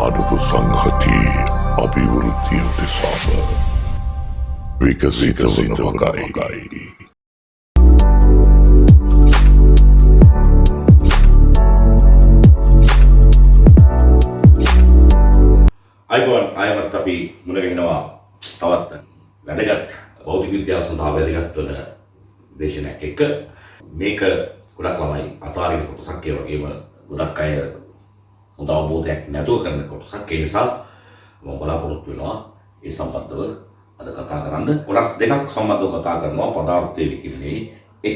මානව සංහතියේ අභිවෘද්ධිය උදෙසාම විකසිත වන වගයි. අයිබෝන් අයවත් අපි මුණ ගැහෙනවා තවත් වැදගත් භෞතික විද්‍යාව සඳහා වැදගත් වන දේශනයක් එක්ක. මේක ගොඩක් ළමයි අතාරින කොටසක් ඒ වගේම ගොඩක් අය හොඳ අවබෝධයක් නැතුව කරන කොටසක්. ඒ නිසා මම බලාපොරොත්තු වෙනවා ඒ සම්බන්ධව අද කතා කරන්න. කොටස් දෙකක් සම්බන්ධව කතා කරනවා. පදාර්ථයේ විකිරණයේ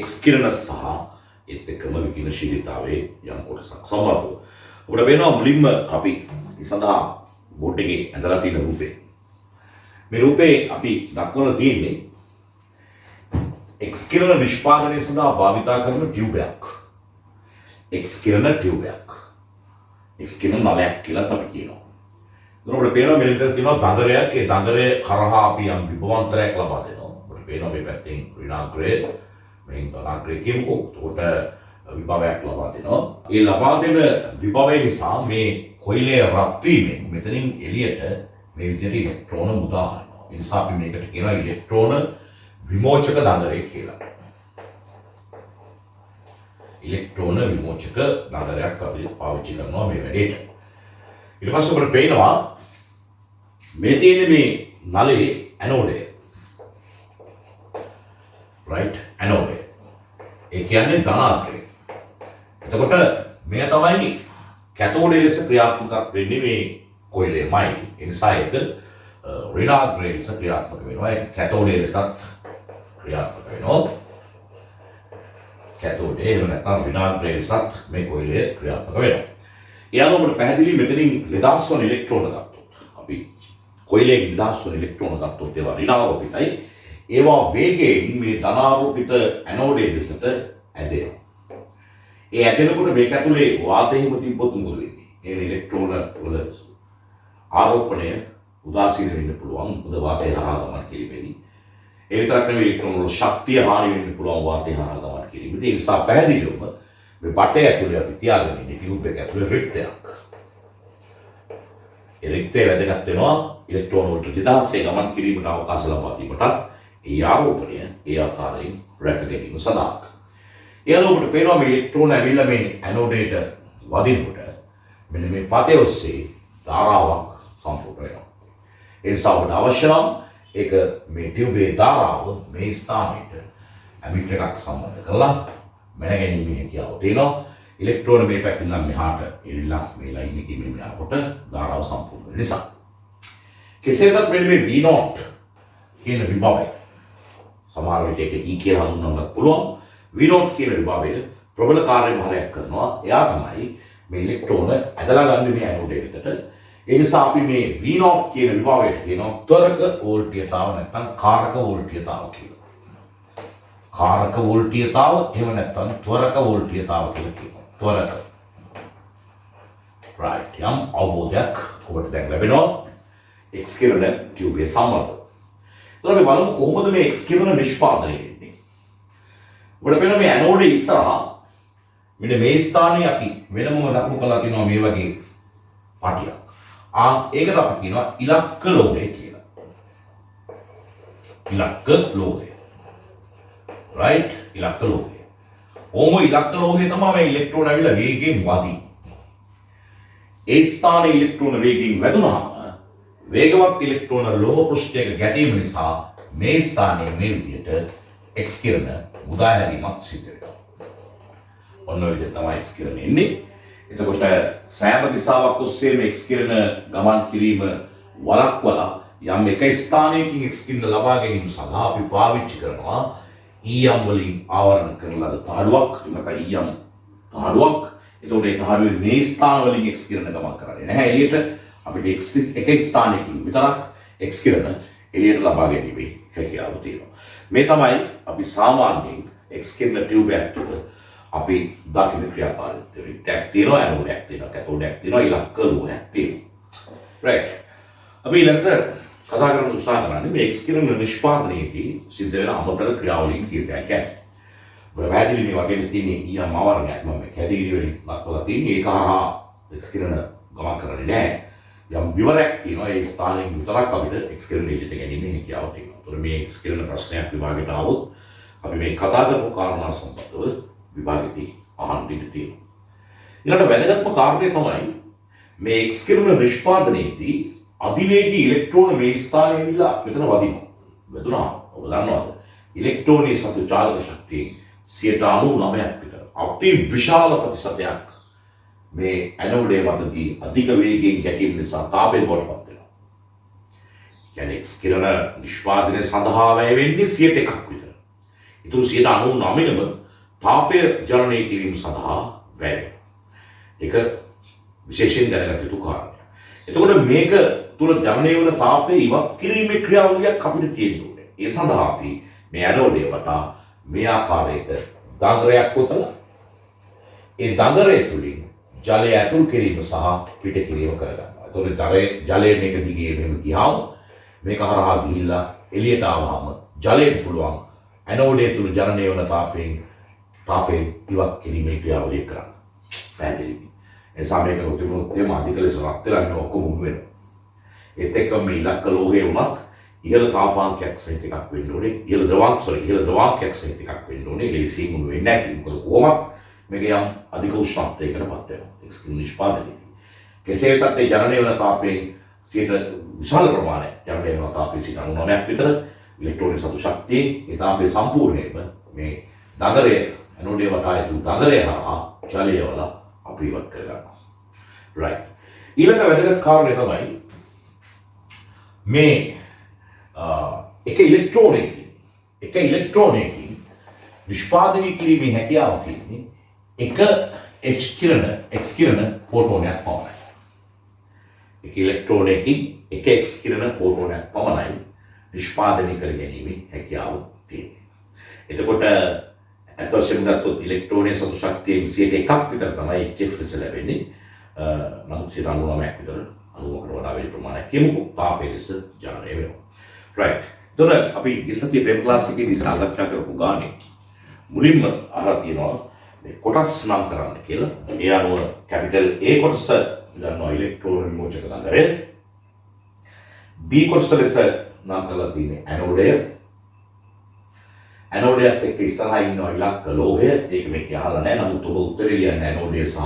X කිරණ සහ ඒත් එක්කම විකිරණශීලීතාවයේ යම් කොටසක් සම්බන්ධව. ඔබට වෙනවා මුලින්ම අපි මේ සඳහා බෝඩ් එකේ ඇඳලා තියෙන රූපේ. මේ රූපේ අපි දක්වලා තියෙන්නේ X කිරණ නිෂ්පාදනය සඳහා භාවිතා කරන ටියුබයක්. X කිරණ ටියුබයක්. X කිරණ නලයක් කියලා අපි කියනවා. එතකොට අපිට පේනවා මෙතන තියෙනවා දඟරයක්. ඒ දඟරය කරහා අපි යම් විභවාන්තරයක් ලබා දෙනවා. අපිට පේනවා මේ පැත්තෙන් ඍණාග්‍රය මෙහෙන් ධනාග්‍රය කියමුකෝ. එතකොට විභවයක් ලබා දෙනවා. ඒ ලබා දෙන විභවය නිසා මේ කොයිලේ රත් වීමෙන් මෙතනින් එළියට මේ විදිහට ඉලෙක්ට්‍රෝන මුදා හරිනවා. ඒ නිසා අපි මේකට කියනවා ඉලෙක්ට්‍රෝන විමෝචක දඟරය කියලා. ඉලෙක්ට්‍රෝන විමෝචක දඟරයක් අපි පාවිච්චි කරනවා මේ වැඩේට. ඊට පස්සේ අපිට පේනවා මේ තියෙන මේ නලයේ ඇනෝඩය. right ඇනෝඩය. ඒ කියන්නේ ධනාග්‍රය. එතකොට මේ තමයි කැතෝඩය ලෙස ක්‍රියාත්මක වෙන්නේ මේ කොයිලේමයි. ඒ නිසා ඒක ඍණාග්‍රය ලෙස ක්‍රියාත්මක වෙනවා. ඒක කැතෝඩය ලෙසත් ක්‍රියාත්මක වෙනවා. කැතෝඩය එහෙම නැත්නම් ඍණාග්‍රය ලෙසත් මේ කොයිලය ක්‍රියාත්මක වෙනවා. ඊළඟට පැහැදිලි මෙතනින් නිදහස් වන ඉලෙක්ට්‍රෝන ගත්තොත් අපි කොයිලේ නිදහස් වන ඉලෙක්ට්‍රෝන ගත්තොත් ඒවා ඍණාරෝපිතයි. ඒවා වේගයෙන් මේ ධනාරෝපිත ඇනෝඩය දෙසට ඇදෙනවා. ඒ ඇදෙනකොට මේක ඇතුලේ වාතය හිම තිබ්බොත් මොකද වෙන්නේ? ඒ ඉලෙක්ට්‍රෝන වල ආරෝපණය උදාසීන වෙන්න පුළුවන්. මොකද වාතය හරහා ගමන් කිරීමේදී. ඒ විතරක් නෙවෙයි ඉලෙක්ට්‍රෝන වල ශක්තිය හානි වෙන්න පුළුවන් වාතය හරහා ගමන් කිරීමේදී. ඒ නිසා පැහැදිලිවම මේ බටය ඇතුලේ අපි තියාගෙන ඉන්නේ ටියුබ් එක ඇතුලේ රික්තයක්. ඒ රික්තය වැදගත් වෙනවා ඉලෙක්ට්‍රෝන වලට නිදහසේ ගමන් කිරීමට අවකාශ ලබා දීමට. ඒ ආරෝපණය ඒ ආකාරයෙන් රැක ගැනීම සඳහා. ඊළඟට පේනවා මේ ඉලෙක්ට්‍රෝන ඇවිල්ලා මේ ඇනෝඩයට වදිනකොට මෙන්න මේ පතේ ඔස්සේ ධාරාවක් සම්පූර්ණ වෙනවා. ඒ නිසා ඔබට අවශ්‍ය නම් ඒක මේ ටියුබේ ධාරාව මේ ස්ථානයට ඇමිටර් එකක් සම්බන්ධ කරලා මැන ගැනීමේ හැකියාව තියෙනවා. ඉලෙක්ට්‍රෝන මේ පැත්තෙන් නම් මෙහාට එරිලා මේ ලයින් එකකින් මෙන්න යනකොට ධාරාව සම්පූර්ණ වෙන නිසා. කෙසේ වෙතත් මෙන්න මේ V0 කියන විභවය සමහර විට ඒක E කියලා හඳුන්වන්නත් පුළුවන්. V0 කියන විභවය ප්‍රබල කාර්යභාරයක් කරනවා. එයා තමයි මේ ඉලෙක්ට්‍රෝන ඇදලා ගන්න මේ ඇනෝඩය වෙතට. ඒ නිසා අපි මේ V0 කියන විභවයට කියනවා ත්වරක වෝල්ටීයතාව නැත්නම් කාරක වෝල්ටීයතාව කියලා. කාරක වෝල්ටීයතාව එහෙම නැත්නම් ත්වරක වෝල්ටීයතාව කියලා කියනවා. ත්වරක. right යම් අවබෝධයක් ඔබට දැන් ලැබෙනවා X කිරණ ටියුබේ සම්බන්ධව. එතකොට අපි බලමු කොහොමද මේ X කිරණ නිෂ්පාදනය වෙන්නේ. ඔබට පේනවා මේ ඇනෝඩේ ඉස්සරහා මෙන්න මේ ස්ථානයේ අපි වෙනමම දක්වපු කරලා තියෙනවා මේ වගේ පාටියක්. ඒකට අපි කියනවා ඉලක්ක ලෝහය කියලා. ඉලක්ක ලෝහය. right ඉලක්ක ලෝහය. ඕම ඉලක්ක ලෝහය තමයි මේ ඉලෙක්ට්‍රෝන ඇවිල්ලා වේගයෙන් වදින්නේ. ඒ ස්ථානයේ ඉලෙක්ට්‍රෝන වේගයෙන් වැදුනහම වේගවත් ඉලෙක්ට්‍රෝන ලෝහ පෘෂ්ඨයක ගැටීම නිසා මේ ස්ථානයේ මේ විදිහට X කිරණ මුදා හැරීමක් සිදු වෙනවා. ඔන්න ඔය විදිහට තමයි X කිරණ එන්නේ. එතකොට සෑම දිශාවක් ඔස්සේම X කිරණ ගමන් කිරීම වළක්වලා යම් එක ස්ථානයකින් X කිරණ ලබා ගැනීම සඳහා අපි පාවිච්චි කරනවා EM වලින් ආවරණ කරන ලද තහඩුවක්. එමෙතන EM තහඩුවක්. එතකොට ඒ තහඩුවේ මේ ස්ථාන වලින් X කිරණ ගමන් කරන්නේ නැහැ එළියට. අපිට එක ස්ථානයකින් විතරක් X කිරණ එළියට ලබා ගැනීමේ හැකියාව තියෙනවා. මේ තමයි අපි සාමාන්‍යයෙන් X කිරණ ටියුබයක් තුළ අපි දකින ක්‍රියාකාරීත්වය. රික්තයක් තියෙනවා, ඇනෝඩයක් තියෙනවා, කැතෝඩයක් තියෙනවා, ඉලක්ක ලෝහයක් තියෙනවා. right. අපි ඊළඟට කතා කරන්න උත්සාහ කරන්නේ මේ X කිරණ නිෂ්පාදනයේදී සිද්ධ වෙන අමතර ක්‍රියාවලින් කීපයක් ගැන. ඔබට පැහැදිලි මේ වගේ තියෙන ඊයම් ආවරණයක් මම කැටගරි වලින් දක්වලා තියෙන්නේ. ඒක හරහා X කිරණ ගමන් කරන්නේ නැහැ. යම් විවරයක් තියෙනවා ඒ ස්ථානයෙන් විතරක් අපිට එක්ස්කිරණ එළියට ගැනීමේ හැකියාව තියෙනවා. ඒතකොට මේ එක්ස්කිරණ ප්‍රශ්නයක් විභාගයට આવොත් අපි මේ කතා කරපු කාරණා සම්බන්ධව විභාගෙදී අහන්න ඉඩ තියෙනවා. ඊළඟ වැදගත්ම කාරණය තමයි මේ එක්ස්කිරණ නිෂ්පාදනයේදී අධිවේගී ඉලෙක්ට්‍රෝන මේ ස්ථානයේ ඇවිල්ලා මෙතන වදිනවා. වැදුනා ඔබ දන්නවද? ඉලෙක්ට්‍රෝනයේ සතු චාලක ශක්තිය 99% විතර අති විශාල ප්‍රතිශතයක් මේ ඇනෝඩය මතදී අධික වේගයෙන් ගැටීම නිසා තාපය බවට පත් වෙනවා. කියන්නේ එක්ස්කිරණ නිෂ්පාදනය සඳහා වැය වෙන්නේ 100%ක් විතර. ඊට 99%ම තාපය ජනනය කිරීම සඳහා වැය වෙනවා. ඒක විශේෂයෙන් දැනගත යුතු කාරණයක්. එතකොට මේක තුල ජනනය වන තාපය ඉවත් කිරීමේ ක්‍රියාවලියක් අපිට තියෙන්න ඕනේ. ඒ සඳහා අපි මේ ඇනෝඩය වටා මේ ආකාරයට දඟරයක් කොතලා ඒ දඟරය තුලින් ජලය ඇතුල් කිරීම සහ පිට කිරීම කරගන්නවා. එතකොට ජලය මේක දිගේ මෙහෙම ගියාම මේක හරහා ගිහිල්ලා එළියට ආවම ජලයෙන් පුළුවන් ඇනෝඩය තුල ජනනය වන තාපේ ඉවත් කිරීමේ ක්‍රියාවලිය කරන්න. පැහැදිලිද? එසා මේක උතුමුත් තේම අධික ලෙස රත් වෙලා ඔක්කොම උණු වෙනවා. ඒත් එක්කම මේ ඉලක්ක ලෝහය වුණත් ඉහළ තාපාංකයක් සහිත එකක් වෙන්න ඕනේ. ඉහළ ද්‍රවාංකයක් සහිත එකක් වෙන්න ඕනේ. ලේසියෙන් උණු වෙන්නේ නැති. මොකද කොහොමත් මේක යම් අධික උෂ්ණත්වයකට පත් වෙනවා. එක්ස්කිරණ නිෂ්පාදනයේදී. කෙසේ වෙතත් ඒ ජනනය වන තාපයෙන් විශාල ප්‍රමාණයක් ජනනය වන තාපයේ 99% විතර ඉලෙක්ට්‍රෝන සතු ශක්තිය ඒ තාපයේ සම්පූර්ණයෙන්ම මේ දඟරය ඇනෝඩය වටා ඇතුළු දඟරය හරහා ජලය වල අපි ඉවත් කරගන්නවා. right. ඊළඟ වැදගත් කාරණය තමයි මේ එක ඉලෙක්ට්‍රෝනයකින් නිෂ්පාදනය කිරීමේ හැකියාව තියෙන්නේ එක එක්ස්කිරණ පොටෝනයක් පමණයි. එක ඉලෙක්ට්‍රෝනයකින් එක එක්ස්කිරණ පොටෝනයක් පමණයි නිෂ්පාදනය කර ගැනීමේ හැකියාව තියෙන්නේ. එතකොට ඇත්ත වශයෙන්ම ගත්තොත් ඉලෙක්ට්‍රෝනයේ සතු ශක්තියෙන් 101ක් විතර තමයි HF ලෙස ලැබෙන්නේ. නමුත් 99ක් විතර 90කට වඩා වැඩි ප්‍රමාණයක් කියමුකෝ තාපය ලෙස ජනනය වෙනවා. right. එතකොට අපි ඉස්සතිය පෙම් ක්ලාස් එකේදී සාකච්ඡා කරපු ගානේ මුලින්ම අහලා තියෙනවා මේ කොටස් නම් කරන්න කියලා. ඒ අනුව කැපිටල් A කොටස ගන්නවා ඉලෙක්ට්‍රෝන විමෝචක දඟරය. B කොටස ලෙස නම් කරලා තියෙන්නේ ඇනෝඩය. ඇනෝඩයත් එක්ක ඉස්සරහා ඉන්නවා ඉලක්ක ලෝහය. ඒක මේක අහලා නැහැ. නමුත් ඔබ උත්තරේ ලියන්නේ ඇනෝඩය සහ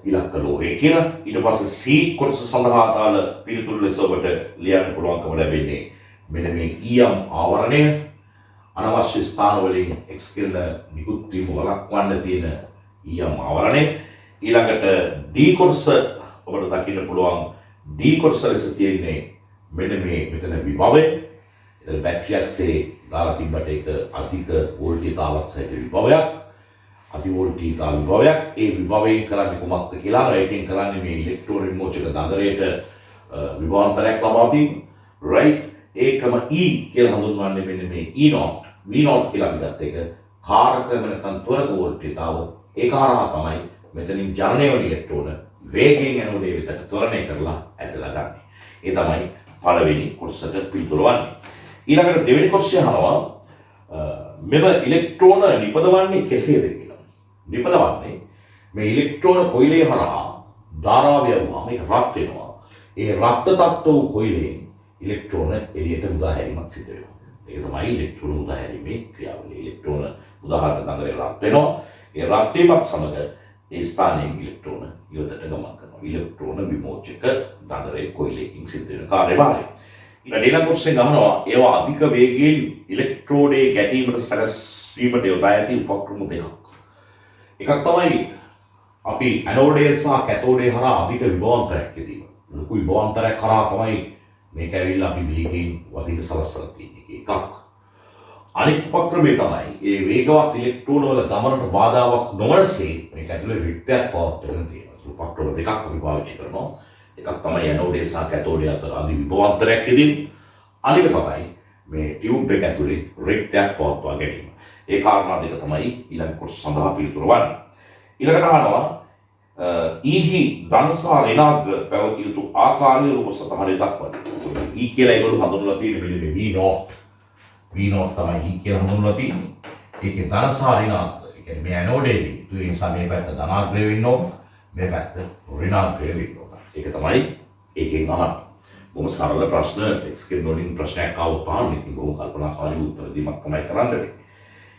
ඉලක්ක ලෝහය කියලා. ඊට පස්සේ C කොටස සඳහා දාල පිළිතුරු ලෙස ඔබට ලියන්න පුළුවන්කම ලැබෙන්නේ මෙන්න මේ ඊයම් ආවරණය. අනවශ්‍ය ස්ථාන වලින් එක්ස්කිරණ නිකුත් වීම වළක්වන්න තියෙන ඊයම් ආවරණය. ඊළඟට D කොටස ඔබට දකින්න පුළුවන් D කොටස ලෙස තියෙන්නේ මෙන්න මේ මෙතන විභවය. එතන බැටරියක්සේ දාලා තිබ්බට ඒක අධික වෝල්ටේජාවක් සහිත විභවයක්. අති වෝල්ටේජා විභවයක්. ඒ විභවයෙන් කරන්නේ කොහොමද කියලා ඒකෙන් කරන්නේ මේ ඉලෙක්ට්‍රෝන විමෝචක දඟරයට විභවාන්තරයක් ලබා දීම. right. ඒකම E කියලා හඳුන්වන්නේ මෙන්න මේ E0 V0 කියලා අපි ගත්ත එක කාරක නැත්නම් ත්වරක වෝල්ටේජාව. ඒක හරහා තමයි මෙතනින් ජනනය වන ඉලෙක්ට්‍රෝන වේගයෙන් ඇනෝඩය වෙතට ත්වරණය කරලා ඇදලා ගන්න. ඒ තමයි පළවෙනි කොටසට පිළිතුර වන්නේ. ඊළඟට දෙවෙනි කොටස අහනවා මෙම ඉලෙක්ට්‍රෝන නිපදවන්නේ කෙසේද කියලා. නිපදවන්නේ මේ ඉලෙක්ට්‍රෝන කොයිලේ හරහා ධාරාව යවුවාම ඒක රත් වෙනවා. ඒ රත් තත්ත්ව වූ කොයිලෙන් ඉලෙක්ට්‍රෝන එළියට මුදා හැරීමක් සිදු වෙනවා. ඒක තමයි ඉලෙක්ට්‍රෝන මුදා හැරීමේ ක්‍රියාවලිය. ඉලෙක්ට්‍රෝන උදාහරණ දඟලේ රත් වෙනවා. ඒ රත් වීමත් සමග ඒ ස්ථානයෙන් ඉලෙක්ට්‍රෝන ඉවතට ගමන් කරනවා. ඉලෙක්ට්‍රෝන විමෝචක දඟලේ කොයිලකින් සිදු වෙන කාර්යභාරය. ඊළඟ කොටසෙන් අහනවා ඒවා අධික වේගයෙන් ඉලෙක්ට්‍රෝඩයේ ගැටීමට සැලැස්වීමට යොදා ඇති උපක්‍රම දෙකක්. එකක් තමයි අපි ඇනෝඩය සහ කැතෝඩය හරහා අධික විභවාන්තරයක් යෙදීම. ලොකු විභවාන්තරයක් හරහා තමයි මේක ඇවිල්ලා අපි වේගයෙන් වදින සලස්සලා තියෙන්නේ. එකක්. අනිත් උපක්‍රමය තමයි ඒ වේගවත් ඉලෙක්ට්‍රෝන වල ගමනට බාධාවක් නොවනසේ මේක ඇතුලේ රික්තයක් පවත්වන තියෙනවා. උපක්‍රම දෙකක් අපි පාවිච්චි කරනවා. එකක් තමයි ඇනෝඩය සහ කැතෝඩය අතර අධි විභවාන්තරයක් යෙදීම. අනික තමයි මේ ටියුබ් එක ඇතුලේ රික්තයක් පවත්වා ගැනීම. ඒ කාරණා දෙක තමයි ඊළඟ කොටස සඳහා පිළිතුර වන්නේ. ඊළඟට අහනවා ඊහි ධනසා ඍණාග්‍ර පැවතිය යුතු ආකාරය රූප සතහනේ දක්වන්න. ඊ කියලා ඒගොල්ලෝ හඳුන්වලා තියෙන්නේ මෙන්න මේ V0. V0 තමයි ඊ කියලා හඳුන්වලා තියෙන්නේ. ඒකේ ධනසා ඍණාග්‍ර. ඒ කියන්නේ මේ ඇනෝඩේදී ඒ නිසා මේ පැත්ත ධනාග්‍රය වෙන්න ඕන. මේ පැත්ත ඍණාග්‍රය වෙන්න ඕන. ඒක තමයි ඒකෙන් අහන්න. බොහොම සරල ප්‍රශ්න එක්ස් කිරීම වලින් ප්‍රශ්නයක් ආවොත් අහන්න. ඉතින් බොහොම කල්පනාකාරී උත්තර දීමක් තමයි කරන්න වෙන්නේ.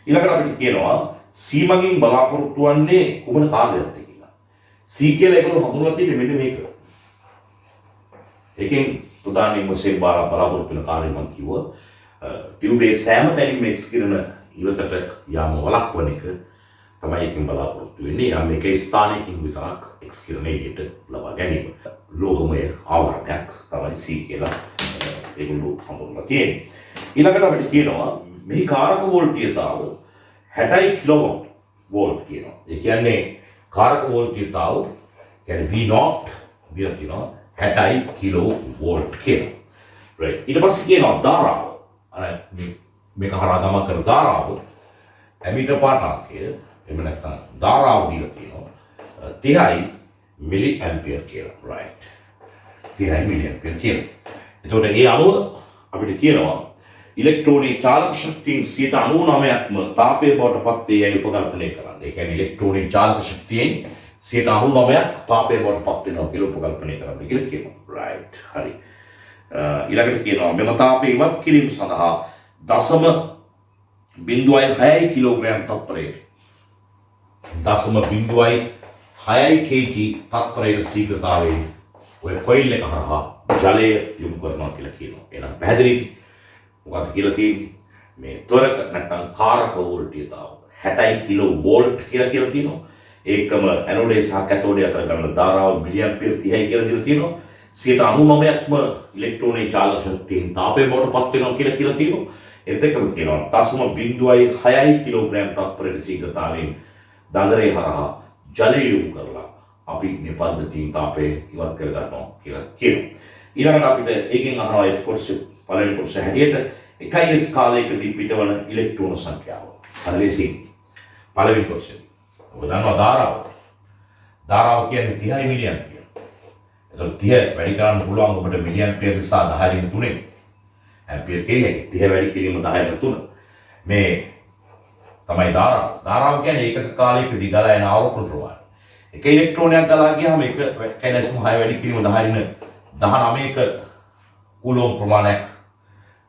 ඊළඟට අපිට කියනවා C මගින් බලාපොරොත්තු වන්නේ කුමන කාර්යයක්ද කියලා. C කියලා ඒගොල්ලෝ හඳුන්වලා තියෙන්නේ මෙන්න මේක. ඒකෙන් ප්‍රධානම වශයෙන් බලාපොරොත්තු වෙන කාර්යය මම කිව්වා ටියුබේ සෑම තැනින්ම එක්ස් කිරණ ඉවතට යාම වළක්වන එක තමයි එකෙන් බලාපොරොත්තු වෙන්නේ. යම් එක ස්ථානයකින් විතරක් එක්ස් කිරණ එළියට ලබා ගැනීම. ලෝහමය ආවරණයක් තමයි C කියලා ඒගොල්ලෝ හඳුන්වලා තියෙන්නේ. ඊළඟට අපිට කියනවා මේ කාරක වෝල්ටීයතාව 60 කිලෝවොට් වෝල්ට් කියනවා. ඒ කියන්නේ කාරක වෝල්ටීයතාව කියන්නේ V0 දීලා තියෙනවා 60 කිලෝ වෝල්ට් කියලා. right. ඊට පස්සේ කියනවා ධාරාව. අර මේක හරහා ගමන් කරන ධාරාව ඇමීටර් පාඨාංකය එහෙම නැත්නම් ධාරාව දීලා තියෙනවා 30 මිලි ඇම්පියර් කියලා. right. 30 මිලි ඇම්පියර් කියලා. එතකොට ඒ අනුව අපිට කියනවා ඉලෙක්ට්‍රෝනයේ චාලක ශක්තියෙන් 99%ක්ම තාපය බවට පත් වේ යයි උපකල්පනය කරන්න. ඒ කියන්නේ ඉලෙක්ට්‍රෝනයේ චාලක ශක්තියෙන් 99%ක් තාපය බවට පත් වෙනවා කියලා උපකල්පනය කරන්න කියලා කියනවා. right. හරි. ඊළඟට කියනවා මෙම තාපය ඉවත් කිරීම සඳහා 0.6 කිලෝග්‍රෑම් තත්පරයට 0.6 kg තත්පරයට ශීඝ්‍රතාවයෙන් ඔය කොයිල් එක හරහා ජලය යොමු කරනවා කියලා කියනවා. එහෙනම් පැහැදිලිද? මොකක්ද කියලා තියෙන්නේ? මේ ත්වරක නැත්නම් කාරක වෝල්ටීයතාව 60 කිලෝ වෝල්ට් කියලා තියෙනවා. ඒකම ඇනෝඩේ සහ කැතෝඩේ අතර ගන්න ධාරාව මිලි ඇම්පියර් 30යි කියලා දීලා තියෙනවා. 99%ක්ම ඉලෙක්ට්‍රෝනයේ චාලක ශක්තියෙන් තාපය බවට පත් වෙනවා කියලා තියෙනවා. එතකම කියනවා 0.6 කිලෝග්‍රෑම් තත්පරයට ශීඝ්‍රතාවයෙන් දඟරේ හරහා ජලය යොමු කරලා අපි මේ පද්ධතියෙන් තාපය ඉවත් කර ගන්නවා කියලා කියනවා. ඊළඟට අපිට ඒකෙන් අහනවා F කොටස පළවෙනි කොටස හැටියට 1s කාලයකදී පිටවන ඉලෙක්ට්‍රෝන සංඛ්‍යාව. හරි ලේසි. පළවෙනි කොටස. ඔබ දන්නවා ධාරාව. ධාරාව කියන්නේ 30 මිලි ඇම්පියර්. එතකොට 30 වැඩි කරන්න පුළුවන් ඔබට මිලි ඇම්පියර් නිසා 10 න් 3. ඇම්පියර් කියන්නේ 30 වැඩි කිරීම 10 න් 3. මේ තමයි ධාරාව. ධාරාව කියන්නේ ඒකක කාලයකදී ගලා යන ආවර්තන ප්‍රමාණය. එක ඉලෙක්ට්‍රෝනයක් ගලා ගියාම ඒක 1.6 වැඩි කිරීම 10 න් 19ක කුලෝම් ප්‍රමාණයක්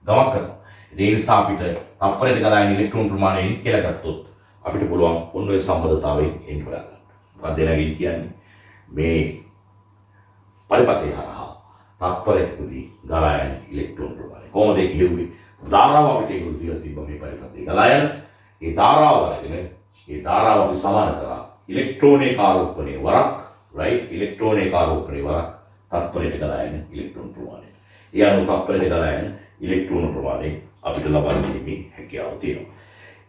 ගමන් කරනවා. ඒ නිසා අපිට තත්පරයට ගලා යන ඉලෙක්ට්‍රෝන ප්‍රමාණයෙන් කියලා ගත්තොත් අපිට පුළුවන් ඔන්න ඔය සම්බන්ධතාවයෙන් එන්න හොයාගන්න. මොකක්ද දෙනගින් කියන්නේ මේ පරිපතේ හරහා තත්පරයකදී ගලා යන ඉලෙක්ට්‍රෝන ප්‍රමාණය. කොහොමද ඒක හෙව්වේ? ධාරාව අපිට ඒක දීලා තිබ්බා මේ පරිපතේ ගලා යන ඒ ධාරාව අරගෙන ඒ ධාරාව අපි සමාන කරා ඉලෙක්ට්‍රෝනයේ කාර්යෝපනයේ වරක් right ඉලෙක්ට්‍රෝනයේ කාර්යෝපනයේ වරක් තත්පරයට ගලා යන ඉලෙක්ට්‍රෝන ප්‍රමාණය. ඒ අනුව තත්පරයට ගලා යන ඉලෙක්ට්‍රෝන ප්‍රමාණය අපිට ලබා ගැනීමේ හැකියාව තියෙනවා.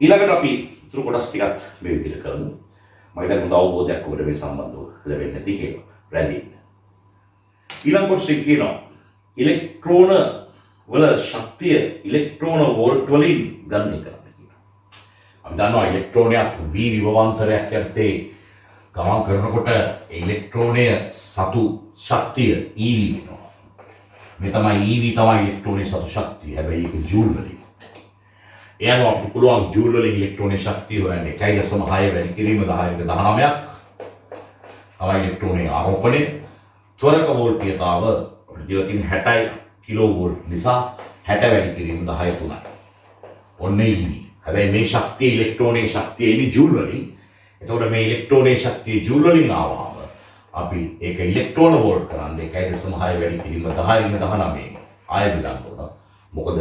ඊළඟට අපි ඉතුරු කොටස් ටිකත් මේ විදිහට කරමු. මම හිතන්නේ හොඳ අවබෝධයක් ඔබට මේ සම්බන්ධව ලැබෙන්නේ නැති කියලා. රැඳින්න. ඊළඟ කොටසේ කියනවා ඉලෙක්ට්‍රෝන වල ශක්තිය ඉලෙක්ට්‍රෝන වෝල්ට් වලින් ගණනය කරන්න කියලා. අපි දන්නවා ඉලෙක්ට්‍රෝනයක් V විභවාන්තරයක් යටතේ ගමන් කරනකොට ඒ ඉලෙක්ට්‍රෝනය සතු ශක්තිය EV වෙනවා. මේ තමයි EV තමයි ඉලෙක්ට්‍රෝනයේ සතු ශක්තිය. හැබැයි ඒක ජූල් වලින්. ඒ අනුව අපිට පුළුවන් ජූල් වලින් ඉලෙක්ට්‍රෝනයේ ශක්තිය හොයන්නේ 1.6 වැඩි කිරීම 10 19ක් තමයි ඉලෙක්ට්‍රෝනයේ ආරෝපණය. ත්වරක වෝල්ටීයතාව අපිට දීලා තියෙන 60 කිලෝ වෝල්ට් නිසා 60 වැඩි කිරීම 10 3යි. ඔන්න EV. හැබැයි මේ ශක්තිය ඉලෙක්ට්‍රෝනයේ ශක්තිය එන්නේ ජූල් වලින්. එතකොට මේ ඉලෙක්ට්‍රෝනයේ ශක්තිය ජූල් වලින් ආවම අපි ඒක ඉලෙක්ට්‍රෝන වෝල්ට් කරන්නේ 1.6 වැඩි කිරීම 10 19 ආයෙ බෙදන්න ඕන. මොකද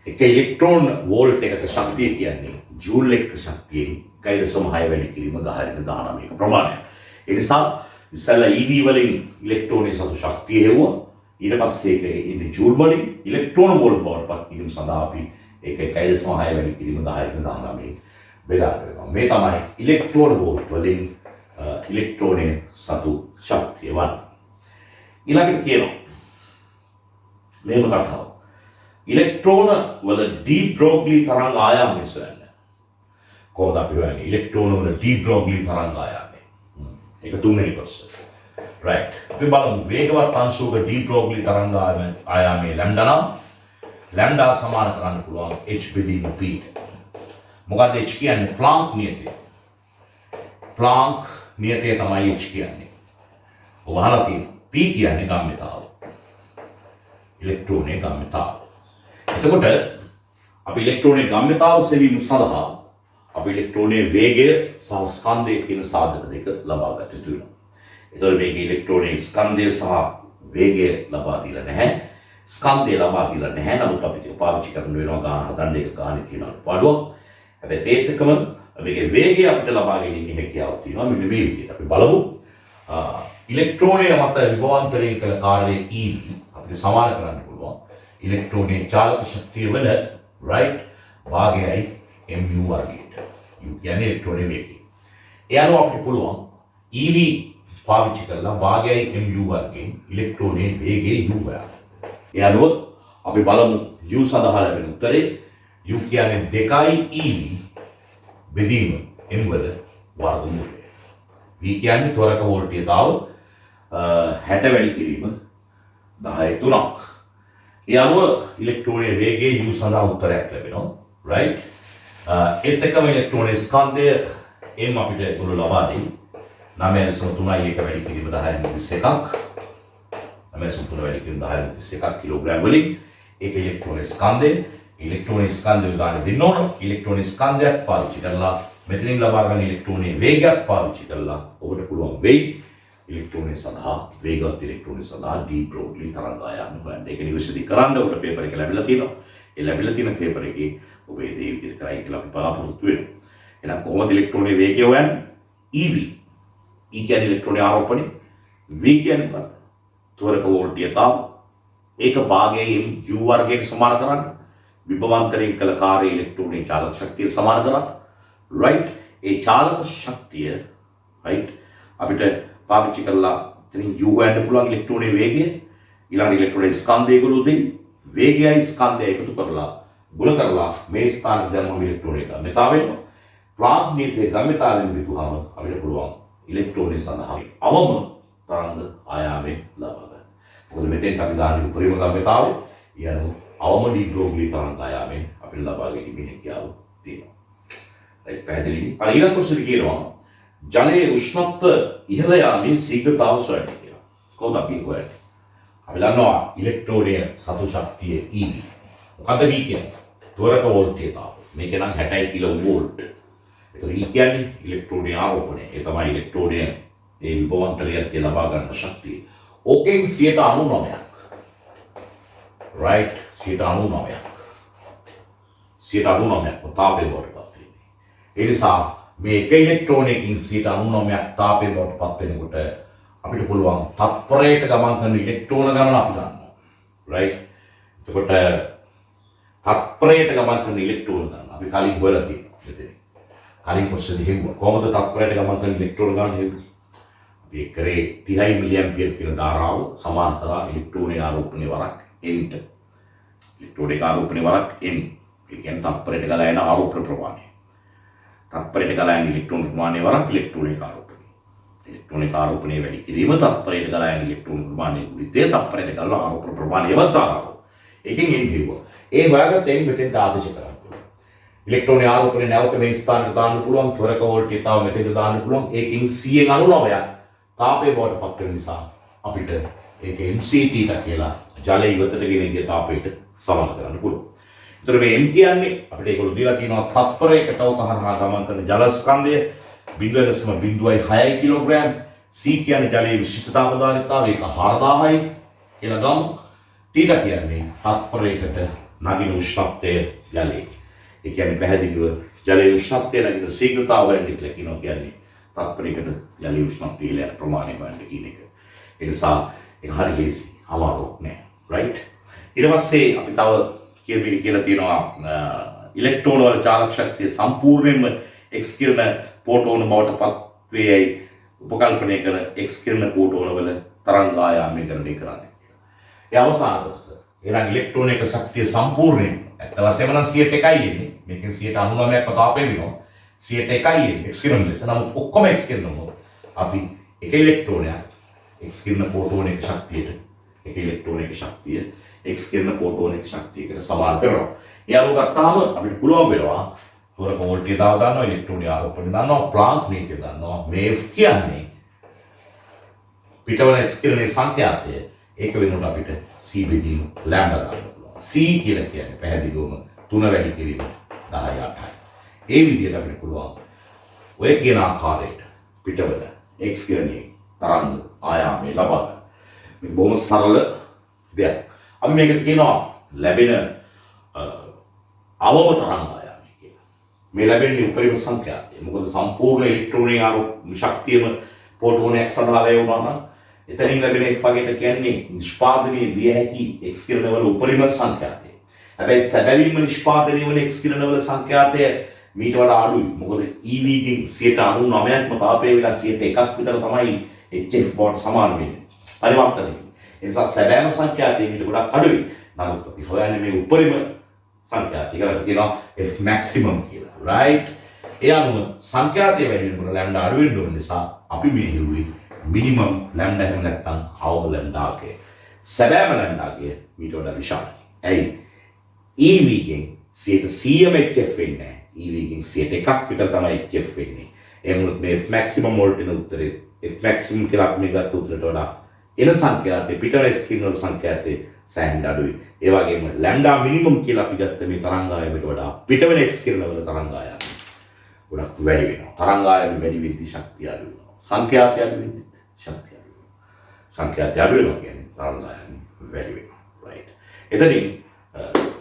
එක ඉලෙක්ට්‍රෝන වෝල්ට් එකක ශක්තිය කියන්නේ ජූල් එකක ශක්තියෙන් 1.6 වැඩි කිරීම 10 19ක ප්‍රමාණයක්. ඒ නිසා ඉස්සෙල්ලා EV වලින් ඉලෙක්ට්‍රෝනයේ සතු ශක්තිය හෙව්වා. ඊට පස්සේ ඒක ඉන්නේ ජූල් වලින් ඉලෙක්ට්‍රෝන වෝල්ට් බවට පත් කිරීම සඳහා අපි ඒක 1.6 වැඩි කිරීම 10 19 බෙදා ගන්නවා. මේ තමයි ඉලෙක්ට්‍රෝන වෝල්ට් වලින් ඉලෙක්ට්‍රෝනයේ සතු ශක්තිය වන්නේ. ඊළඟට කියනවා මේක කතාව. ඉලෙක්ට්‍රෝන වල ඩී බ්‍රෝග්ලි තරංග ආයාම විශ්ලේෂණය. කොහොමද අපි හොයන්නේ ඉලෙක්ට්‍රෝන වල ඩී බ්‍රෝග්ලි තරංග ආයාමය? ඒක තුන්වෙනි කොටස. right. අපි බලමු වේගවත් අංශුක ඩී බ්‍රෝග්ලි තරංග ආයාමයේ ලැම්ඩා නම් ලැම්ඩා සමාන කරන්න පුළුවන් h බෙදීම p. මොකද h කියන්නේ ප්ලාන්ක් නියතය. ප්ලාන්ක් නියතය තමයි h කියන්නේ. ඔබ අහලා තියෙනවා. p කියන්නේ ගම්‍යතාව. ඉලෙක්ට්‍රෝනයේ ගම්‍යතාව. එතකොට අපි ඉලෙක්ට්‍රෝනයේ ගම්‍යතාව සෙවීම සඳහා අපි ඉලෙක්ට්‍රෝනයේ වේගය සහ ස්කන්ධය කියන සාධක දෙක ලබා ගත යුතු වෙනවා. එතකොට මේක ඉලෙක්ට්‍රෝනයේ ස්කන්ධය සහ වේගය ලබා දීලා නැහැ. ස්කන්ධය ලබා දීලා නැහැ. නමුත් අපිට ඒක පාවිච්චි කරන්න වෙනවා ගාන හදන්න. ඒක ගානේ තියෙන අඩුපාඩුවක්. හැබැයි ඒත් එක්කම මේකේ වේගය අපිට ලබා ගැනීමේ හැකියාවක් තියෙනවා. මෙන්න මේ විදිහට අපි බලමු. ඉලෙක්ට්‍රෝනය මත විභවාන්තරයෙන් කළ කාර්යය E අපිට සමාන කරන්න පුළුවන්. ඉලෙක්ට්‍රෝනයේ චාලක ශක්තිය වල right භාගයයි mu වර්ගයට. U කියන්නේ ඉලෙක්ට්‍රෝනයේ වේගය. ඒ අනුව අපිට පුළුවන් EV පාවිච්චි කරලා භාගයයි mu වර්ගයෙන් ඉලෙක්ට්‍රෝනයේ වේගය u හොයන්න. ඒ අනුව අපි බලමු u සඳහා ලැබෙන උත්තරේ u කියන්නේ 2 EV බෙදීම m වල වර්ගමූලය. v කියන්නේ ත්වරක වෝල්ටේජතාව 60 වැඩි කිරීම 10/3ක්. ඒ අනුව ඉලෙක්ට්‍රෝනයේ වේගයේ u සඳහා උත්තරයක් ලැබෙනවා. right? ඒත් එක්කම ඉලෙක්ට්‍රෝනයේ ස්කන්ධය m අපිට ඒගොල්ලෝ ලබා දෙයි. 9.3යි එක වැඩි කිරීම 10/31ක්. 9.3 වැඩි කිරීම 10/31ක් කිලෝග්‍රෑම් වලින් ඒක ඉලෙක්ට්‍රෝනයේ ස්කන්ධය. ඉලෙක්ට්‍රෝනයේ ස්කන්ධය උදාහරණ දෙන්න ඕන. ඉලෙක්ට්‍රෝනයේ ස්කන්ධයක් පාවිච්චි කරලා මෙතනින් ලබා ගන්න ඉලෙක්ට්‍රෝනයේ වේගයක් පාවිච්චි කරලා ඔබට පුළුවන් වෙයි ඉලෙක්ට්‍රෝනයේ සඳහා වේගවත් ඉලෙක්ට්‍රෝනයේ සඳහා ඩී බ්‍රෝග්ලි තරංග ආයාම හොයන්න. ඒක නිවැරදි කරන්න ඔබට පේපර් එක ලැබිලා තියෙනවා. ඒ ලැබිලා තියෙන පේපර් එකේ ඔබ මේ දේ විදිහට කරයි කියලා අපි බලාපොරොත්තු වෙනවා. එහෙනම් කොහොමද ඉලෙක්ට්‍රෝනයේ වේගය හොයන්නේ? EV. E කියන්නේ ඉලෙක්ට්‍රෝනයේ ආරෝපණය. V කියන්නේ මොකක්ද? ත්වරක වෝල්ටේජතාව. ඒක භාගයෙන් u වර්ගයට සමාන කරන්න. විභවාන්තරයෙන් කළ කාර්ය ඉලෙක්ට්‍රෝනයේ චාලක ශක්තිය සමාන කරන්න. right? ඒ චාලක ශක්තිය right අපිට පාවිච්චි කරලා එතනින් u ගන්න පුළුවන් ඉලෙක්ට්‍රෝනයේ වේගය ඊළඟ ඉලෙක්ට්‍රෝනයේ ස්කන්ධය ගුරු දෙයි වේගයයි ස්කන්ධය එකතු කරලා ගුණ කරලා මේ ස්ථානට දැම්මම ඉලෙක්ට්‍රෝනයේ ගම්‍යතාව වෙනවා. ප්‍රාග්නීතයේ ගම්‍යතාවෙන් විදුහම අපිට පුළුවන් ඉලෙක්ට්‍රෝනයේ සඳහා අවම තරංග ආයාමයේ ලබා ගන්න. මොකද මෙතෙන් අපි දාන්නේ උපරිම ගම්‍යතාවය යන අවම ඩී බ්‍රෝග්ලි තරංග ආයාමයේ අපිට ලබා ගැනීමේ හැකියාව තියෙනවා. right පැහැදිලිද? අර ඊළඟ කොටසට කියනවා ජලයේ උෂ්ණත්ව ඉහළ යාමේ ශීඝ්‍රතාව සොයන්න කියලා. කොහොමද අපි හොයන්නේ? අපි දන්නවා ඉලෙක්ට්‍රෝනයේ සතු ශක්තිය EV. මොකද V කියන්නේ? ත්වරක වෝල්ටේජතාව. මේක නම් 60 කිලෝ වෝල්ට්. ඒතර E කියන්නේ ඉලෙක්ට්‍රෝනයේ ආරෝපණය. ඒ තමයි ඉලෙක්ට්‍රෝනයේ ඒ විභවාන්තරයට ලබා ගන්න ශක්තිය. ඕකෙන් 99ක්. right 99ක්. 99ක් තාපේ වලට පත් වෙන්නේ. ඒ නිසා මේ එක ඉලෙක්ට්‍රෝනයකින් 99ක් තාපේ බවට පත් වෙනකොට අපිට පුළුවන් තත්පරයට ගමන් කරන ඉලෙක්ට්‍රෝන ගණන අපි දන්නවා. right? එතකොට තත්පරයට ගමන් කරන ඉලෙක්ට්‍රෝන ගණන අපි කලින් හොයලා තියෙනවා මෙතන. කලින් කොටසදී හෙව්වා. කොහොමද තත්පරයට ගමන් කරන ඉලෙක්ට්‍රෝන ගණන හෙව්වේ? අපි කරේ 30 මිලි ඇම්පියර් කියන ධාරාව සමාන කරා ඉලෙක්ට්‍රෝනයේ ආරෝපණය වරක් n ට. ඉලෙක්ට්‍රෝනයේ ආරෝපණය වරක් n. ඒ කියන්නේ තත්පරයට ගලා යන ආරෝපණ ප්‍රමාණය. තත්පරයට ගලා යන ඉලෙක්ට්‍රෝන ප්‍රමාණය වරක් ඉලෙක්ට්‍රෝනික ආරෝපණය. ඉලෙක්ට්‍රෝනික ආරෝපණය වැඩි කිරීම තත්පරයට ගලා යන ඉලෙක්ට්‍රෝන ප්‍රමාණය ගුණිතය තත්පරයට ගලා ආරෝපණ ප්‍රමාණය වත්තාරාව. එකෙන් n හෙව්වා. ඒ හොයාගත්තෙන් මෙතෙන්ට ආදේශ කරන්න පුළුවන්. ඉලෙක්ට්‍රෝනික ආරෝපණය නැවත මේ ස්ථානට දාන්න පුළුවන්. ත්වරක වෝල්ටේජතාව මෙතෙන්ට දාන්න පුළුවන්. ඒකෙන් 199ක් තාපය බවට පත් වෙන නිසා අපිට ඒක MCT කියලා ජලය ඉවතට ගෙන ගිය තාපයට සමාන කරන්න පුළුවන්. ඒතර මේ m කියන්නේ අපිට ඒගොල්ලෝ දීලා තියෙනවා තත්පරයකට ඔක හරහා ගමන් කරන ජල ස්කන්ධය 0.06 කිලෝග්‍රෑම්. c කියන්නේ ජලයේ විශිෂ්ට තාපදායකතාවය ඒක 4000යි කියලා ගමු. t කියන්නේ තත්පරයකට නගින උෂ්ණත්වය ජලයේ. ඒ කියන්නේ පැහැදිලිව ජලයේ උෂ්ණත්වය නගින ශීඝ්‍රතාවය කියලා කියනවා කියන්නේ තත්පරයකට ජලයේ උෂ්ණත්වය ඉහළ යන ප්‍රමාණය වලට කියන එක. ඒ නිසා ඒක හරි ලේසි අමාරුවක් නෑ. right? ඊට පස්සේ අපි තව කියලා තියෙනවා ඉලෙක්ට්‍රෝන වල චාලක ශක්තිය සම්පූර්ණයෙන්ම X කිරණ පොටෝන බවට පත් වේයි උපකල්පනය කර X කිරණ පොටෝන වල තරංග ආයාමීකරණය කරන්නේ. ඒ අවසාන කොටස. එහෙනම් ඉලෙක්ට්‍රෝනික ශක්තිය සම්පූර්ණයෙන් ඇත්ත වශයෙන්ම නම් 101යි එන්නේ. මේකෙන් 99ක්ම තාපේ වෙනවා. 101යි එන්නේ X කිරණ ලෙස. නමුත් ඔක්කොම X කිරණම අපි එක ඉලෙක්ට්‍රෝනයක් X කිරණ පොටෝනික ශක්තියට එක ඉලෙක්ට්‍රෝනික ශක්තිය X කිරණ පොටෝනික ශක්තියකට සමාන කරනවා. ඒ අනුව ගත්තාම අපිට පුළුවන් වෙනවා ත්වරක වෝල්ටේජතාව දන්නවා, ඉලෙක්ට්‍රෝනික ආරෝපණය දන්නවා, ප්ලාන්ක් නීතිය දන්නවා. මේ F කියන්නේ පිටවන X කිරණේ සංඛ්‍යාතය. ඒක වෙනකොට අපිට C බෙදීම ලැම්ඩා ගන්න පුළුවන්. C කියලා කියන්නේ පැහැදිලිවම 3 වැඩි කිරීම 10 8යි. ඒ විදිහට අපිට පුළුවන් ඔය කියන ආකාරයට පිටවල x කියන්නේ තරංග ආයාමය ලබා ගන්න. මේක බොහොම සරල දෙයක්. අපි මේකට කියනවා ලැබෙන අවම තරංග ආයාමය කියලා. මේ ලැබෙන්නේ උපරිම සංඛ්‍යාතය. මොකද සම්පූර්ණ ඉලෙක්ට්‍රෝනයේ ශක්තියම පොටෝනයක් සඳහා වැය වුණා නම් එතනින් ලැබෙන F වගේට කියන්නේ නිෂ්පාදනයේ විය හැකි x කිරණ වල උපරිම සංඛ්‍යාතය. හැබැයි සැබවින්ම නිෂ්පාදනය වන x කිරණ වල සංඛ්‍යාතය මීට වඩා අඩුයි. මොකද EV ගෙන් 99%ක්ම තාපය වෙලා 1%ක් විතර තමයි HF බවට සමාන වෙන්නේ. පරිවර්තනය වෙන්නේ. ඒ නිසා සැබෑම සංඛ්‍යාතය මීට ගොඩක් අඩුයි. නමුත් අපි හොයන්නේ මේ උපරිම සංඛ්‍යාතය. ඒකට කියනවා F maximum කියලා. right? ඒ අනුව සංඛ්‍යාතය වැඩි වෙනකොට ලැම්ඩා අඩු වෙන්න ඕන නිසා අපි මේ හිතුවේ මිනිමම් ලැම්ඩා එහෙම නැත්නම් අවම ලැම්ඩාගේ සැබෑම ලැම්ඩාගේ මීට වඩා විශාලයි. ඇයි? EV ගෙන් 100%ම HF වෙන්නේ නැහැ. EV ගෙන් 1%ක් විතර තමයි HF වෙන්නේ. ඒ වුණොත් මේ F maximum වලට එන උත්තරේ F maximum කියලා අපි මේ ගත්ත උත්තරයට වඩා එන සංඛ්‍යාතේ පිටර ස්කින් වල සංඛ්‍යාතේ සෑහෙන අඩුයි. ඒ වගේම ලැම්ඩා මිනිමම් කියලා අපි ගත්ත මේ තරංග ආයාමයට වඩා පිටවෙන x කිරණ වල තරංග ආයාමය ගොඩක් වැඩි වෙනවා. තරංග ආයාමය වැඩි වෙද්දී ශක්තිය අඩු වෙනවා. සංඛ්‍යාතය අඩු වෙද්දී ශක්තිය අඩු වෙනවා. සංඛ්‍යාතය අඩු වෙනවා කියන්නේ තරංග ආයාමය වැඩි වෙනවා. right. එතනින්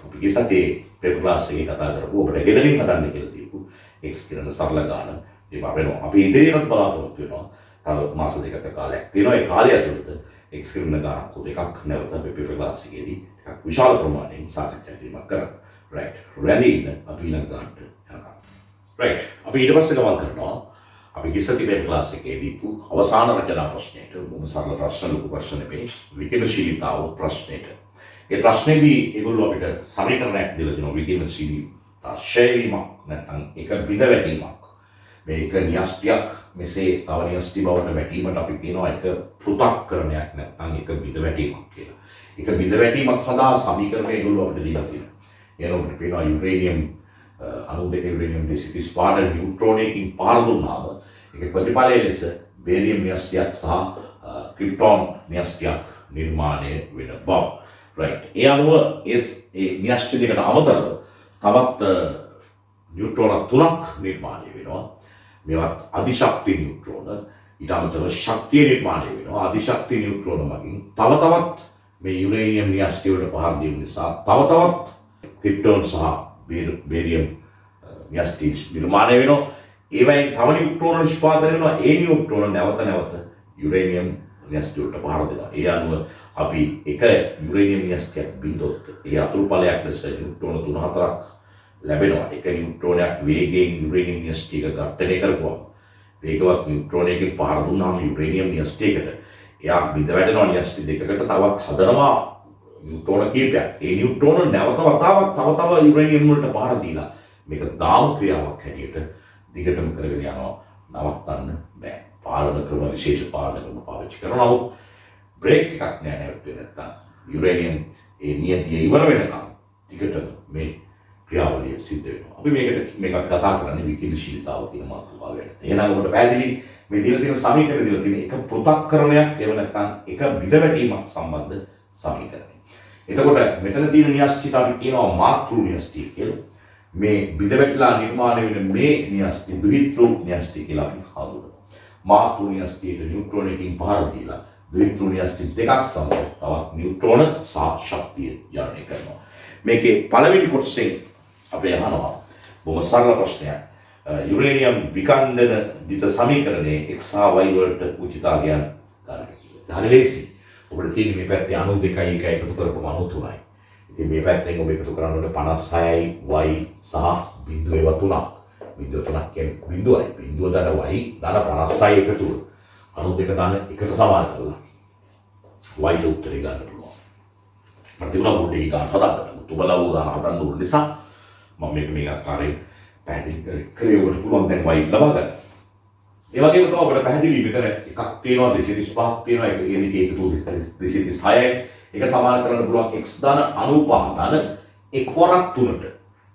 අපි ගිසතේ පෙර් ක්ලාස් එකේ කතා කරපුවා ඔබට ගෙදරින් හදන්න කියලා දීපු x කිරණ සරල ගාන ඉතින් වෙනවා. අපි ඉදිරියට බලාපොරොත්තු වෙනවා. තව මාස දෙකක කාලයක් තියෙනවා. ඒ කාලය ඇතුළත x කිරණ ගානක් දෙකක් නැවත අපි පෙර් ක්ලාස් එකේදී ටිකක් විශාල ප්‍රමාණයෙන් සාකච්ඡා කිරීමක් කරමු. right. රැඳී අපි ඊළඟ ගානට යනවා. right. අපි ඊට පස්සේ ගමන් කරනවා. අපි ගිසති පෙර් ක්ලාස් එකේ දීපු අවසාන රචනා ප්‍රශ්නයට මොන සරල ප්‍රශ්න ලොකු ප්‍රශ්න නෙමෙයි විකිරණශීලීතාව ප්‍රශ්නෙට. ඒ ප්‍රශ්නේදී ඒගොල්ලෝ අපිට සමීකරණයක් දීලා දෙනවා විකිරණශීලීතා ශේවීමක් නැත්නම් එක බිඳ වැටීමක්. මේක න්‍යෂ්ටියක් මෙසේ තව න්‍යෂ්ටි බවට වැටීමට අපි කියනවා එක පෘථක්කරණයක් නැත්නම් එක බිඳ වැටීමක් කියලා. එක බිඳ වැටීමක් සඳහා සමීකරණය ඒගොල්ලෝ අපිට දීලා තියෙනවා. එනවා අපිට පේනවා යුරේනියම් 92 යුරේනියම් 235 නියුට්‍රෝනයකින් පාර දුන්නාම ඒක ප්‍රතිඵලය ලෙස බේරියම් න්‍යෂ්ටියක් සහ ක්‍රිප්ටෝන් න්‍යෂ්ටියක් නිර්මාණය වෙන බව. right. ඒ අනුව ඒ න්‍යෂ්ටි දෙකට අමතරව තවත් නියුට්‍රෝන 3ක් නිර්මාණය වෙනවා. මේවත් අධිශක්ති නියුට්‍රෝන ඊට අමතරව ශක්තිය නිර්මාණය වෙනවා. අධිශක්ති නියුට්‍රෝන මගින් තව තවත් මේ යුරේනියම් න්‍යෂ්ටි වලට පහර දීම නිසා තව තවත් ක්‍රිප්ටෝන් සහ බේරියම් න්‍යෂ්ටි නිර්මාණය වෙනවා. ඒවයින් තව නියුට්‍රෝන නිෂ්පාදනය වෙනවා. ඒ නියුට්‍රෝන නැවත නැවත යුරේනියම් න්‍යෂ්ටි වලට පහර දෙනවා. ඒ අනුව අපි එක යුරේනියම් න්‍යෂ්ටියක් බින්දොත් ඒ අතුරුඵලයක් ලෙස නියුට්‍රෝන 3-4ක් ලැබෙනවා. එක නියුට්‍රෝනයක් වේගයෙන් යුරේනියම් න්‍යෂ්ටියක ඝට්ටනය කරපුවම වේගවත් නියුට්‍රෝනයකින් පහර දුන්නාම යුරේනියම් න්‍යෂ්ටියකට එයා බිඳ වැටෙනවා න්‍යෂ්ටි දෙකකට තවත් හදනවා නියුට්‍රෝන කීපයක්. ඒ නියුට්‍රෝන නැවත වතාවක් තව යුරේනියම් වලට පහර දීලා මේක දාම ක්‍රියාවක් හැටියට දිගටම කරගෙන යනවා. නවත්තන්න බෑ. පාලන ක්‍රම විශේෂ පාලන ක්‍රම පාවිච්චි කරනවා. නමුත් බ්‍රේක් එකක් නෑ නැවතුනේ නැත්තම් යුරේනියම් ඒ නියතිය ඉවර වෙනකම් දිගටම මේ ක්‍රියාවලිය සිද්ධ වෙනවා. අපි මේක කතා කරන්නේ විකිරණශීලීතාව කියන මාතෘකාවට. එහෙනම් ඔබට පැහැදිලි මේ දීලා තියෙන සමීකරණ දීලා තියෙන එක පෘථක්කරණයක් එහෙම නැත්නම් එක බිඳවැටීමක් සම්බන්ධ සමීකරණය. එතකොට මෙතන තියෙන න්‍යෂ්ටිට අපි කියනවා මාතෘ න්‍යෂ්ටි කියලා. මේ බිඳවැටලා නිර්මාණය වෙන මේ න්‍යෂ්ටි ද්විත්‍රු න්‍යෂ්ටි කියලා අපි හඳුන්වනවා. මාතෘ න්‍යෂ්ටියට නියුට්‍රෝන එකකින් පහර දීලා ද්විත්‍රු න්‍යෂ්ටි දෙකක් සමග තවත් නියුට්‍රෝන සහ ශක්තිය ජනනය කරනවා. මේකේ පළවෙනි කොටසෙන් අපි අහනවා බොහොම සරල ප්‍රශ්නයක්. යුරේනියම් විකණ්ඩන දිත සමීකරණයේ x සහ y වලට උචිතාගයන් ගන්න කියලා. හරි ලේසි. ඔබට තියෙන්නේ මේ පැත්තේ 92යි 1 එකතු කරපුවම 93යි. ඉතින් මේ පැත්තෙන් ඔබ එකතු කරන්න ඕනේ 56යි y සහ බිඳුව ඒවා 3ක්. බිඳුව 3ක් කියන්නේ බිඳුවයි. බිඳුව දන y දන 56 එකතුව 92 දන එකට සමාන කරලා y ට උත්තරේ ගන්න පුළුවන්. මට තිබුණා පොඩි ගාන හදන්න. තුබලව ගාන හදන්න ඕන නිසා මම මේක ආකාරයෙන් පැහැදිලි කරේ ඔබට පුළුවන් දැන් y ලබා ගන්න. ඒ වගේම තමයි ඔබට පැහැදිලි මෙතන එකක් තියෙනවා 235ක් තියෙනවා ඒක එනික එකතු 236යි ඒක සමාන කරන්න පුළුවන් x ධන 95 ධන එක් වරක් 3ට.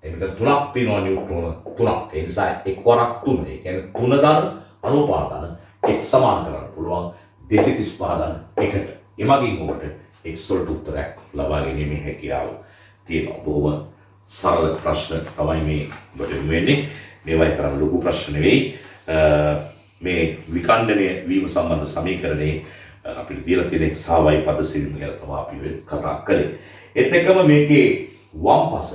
ඒ මෙතන 3ක් තියෙනවා නියුට්‍රෝන 3ක්. ඒ නිසා එක් වරක් 3. ඒ කියන්නේ 3 ධන 95 ධන x සමාන කරන්න පුළුවන් 235 ධන 1ට. එමගින් ඔබට එක්සොල්ට උත්තරයක් ලබා ගැනීමේ හැකියාව තියෙනවා. බොහොම සරල ප්‍රශ්න තමයි මේ ඔබට වෙන්නේ. මේවා තරම් ලොකු ප්‍රශ්න නෙවෙයි. මේ විකණ්ඩනය වීම සම්බන්ධ සමීකරණේ අපිට දීලා තියෙන x හා y පද සිරිම ගැන තමයි අපි කතා කළේ. ඒත් එක්කම මේකේ වම් පස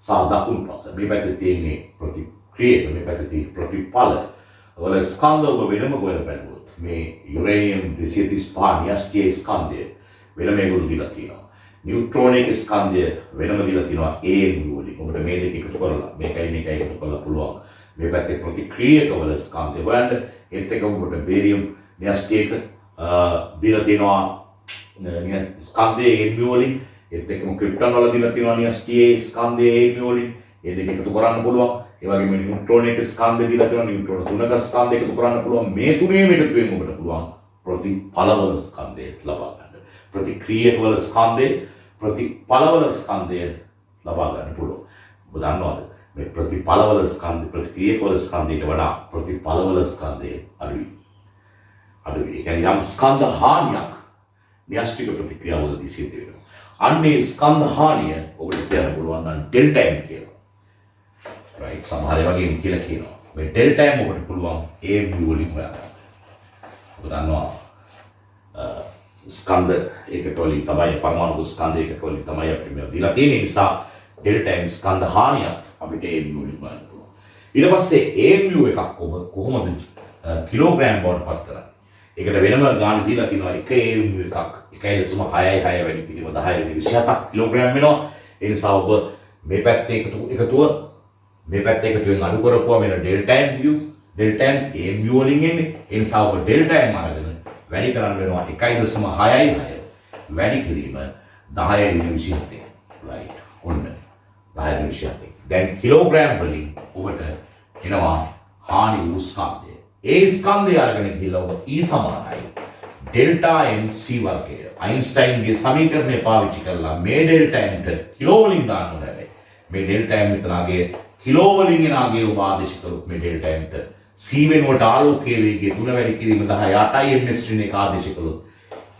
සහ දකුණු පස මේ පැත්තේ තියෙන්නේ ප්‍රතික්‍රියක, මේ පැත්තේ තියෙන ප්‍රතිඵල වල ස්කන්ධ ඔබ වෙනම හොයලා බලුවොත් මේ යුරේනියම් 235 න්‍යෂ්ටික ස්කන්ධය වෙනම ඒගොල්ලෝ දීලා තියෙනවා. නියුට්‍රෝනික ස්කන්ධය වෙනම දීලා තියෙනවා AMU වලින්. ඔබට මේ දෙක එකතු කරලා මේකයි එකතු කරලා පුළුවන්. මේ පැත්තේ ප්‍රතික්‍රියක වල ස්කන්ධය හොයන්න. ඒත් එක්ක ඔබට බේරියම් න්‍යෂ්ටික දීලා තියෙනවා ස්කන්ධයේ AMU වලින්. ඒත් එක්කම ක්‍රිප්ටෝන වල දීලා තියෙනවා න්‍යෂ්ටික ස්කන්ධයේ AMU වලින්. ඒ දෙක එකතු කරන්න පුළුවන්. ඒ වගේම නියුට්‍රෝනික ස්කන්ධය දීලා තියෙනවා නියුට්‍රෝන තුනක ස්කන්ධය එකතු කරන්න පුළුවන්. මේ තුනේම එකතුවෙන් ඔබට පුළුවන් ප්‍රතිඵලවල ස්කන්ධය ලබා ගන්න. ප්‍රතික්‍රියක වල ස්කන්ධය ප්‍රතිඵලවල ස්කන්ධය ලබා ගන්න පුළුවන්. ඔබ දන්නවද මේ ප්‍රතිඵලවල ස්කන්ධ ප්‍රතික්‍රියක වල ස්කන්ධයට වඩා ප්‍රතිඵලවල ස්කන්ධය අඩුයි. ඒ කියන්නේ යම් ස්කන්ධ හානියක් න්‍යෂ්ටික ප්‍රතික්‍රියාවලදී සිද්ධ වෙනවා. අන්නේ ස්කන්ධ හානිය ඔබට කියන්න පුළුවන් නම් ඩෙල්ටා M කියලා. රයිට්, සමහර වගේ කියලා කියනවා. මේ ඩෙල්ටා M ඔබට පුළුවන් AMU වලින් හොයාගන්න. ඔබ දන්නවා ස්කන්ධ ඒකක වලින් තමයි පරමාණු ස්කන්ධ ඒකක වලින් තමයි අපිට මේවා දීලා තියෙන නිසා ඩෙල්ටා M ස්කන්ධ හානියත් අපිට AMU වලින් හොයන්න පුළුවන්. ඊට පස්සේ AMU එකක් කොහොමද කිලෝග්‍රෑම් බවට පත් කරන්නේ? ඒකට වෙනම ගාන දීලා තියෙනවා. එක AMU එකක් 1.66 වැඩි කිරීම 10 27ක් කිලෝග්‍රෑම් වෙනවා. ඒ නිසා ඔබ මේ පැත්තේ එකතුව මේ පැත්තේ එකතුවෙන් අඩු කරපුවා මෙන්න ඩෙල්ටා M AMU වලින් එන්නේ. ඒ නිසා ඔබ ඩෙල්ටා M අරගෙන වැඩි කරන්න වෙනවා 1.66 වැඩි කිරීම 10/27. right ඔන්න 10/27. දැන් කිලෝග්‍රෑම් වලින් ඔබට එනවා හානි වූ ස්කන්ධය. ඒ ස්කන්ධය අරගෙන ගිහලා ඔබ E සමානයි ඩෙල්ටා MC වර්ගය. අයින්ස්ටයින්ගේ සමීකරණය පාවිච්චි කරලා මේ ඩෙල්ටා Mට කිලෝ වලින් දාන්න ඕනේ. මේ ඩෙල්ටා M විතරාගේ කිලෝ වලින් එන ආගේ ඔබ ආදේශ කළොත් මේ ඩෙල්ටා Mට C වෙනුවට ආලෝකයේ වේගය 3 වැඩි කිරීම 18යි ms ශ්‍රේණ එක ආදේශ කළොත්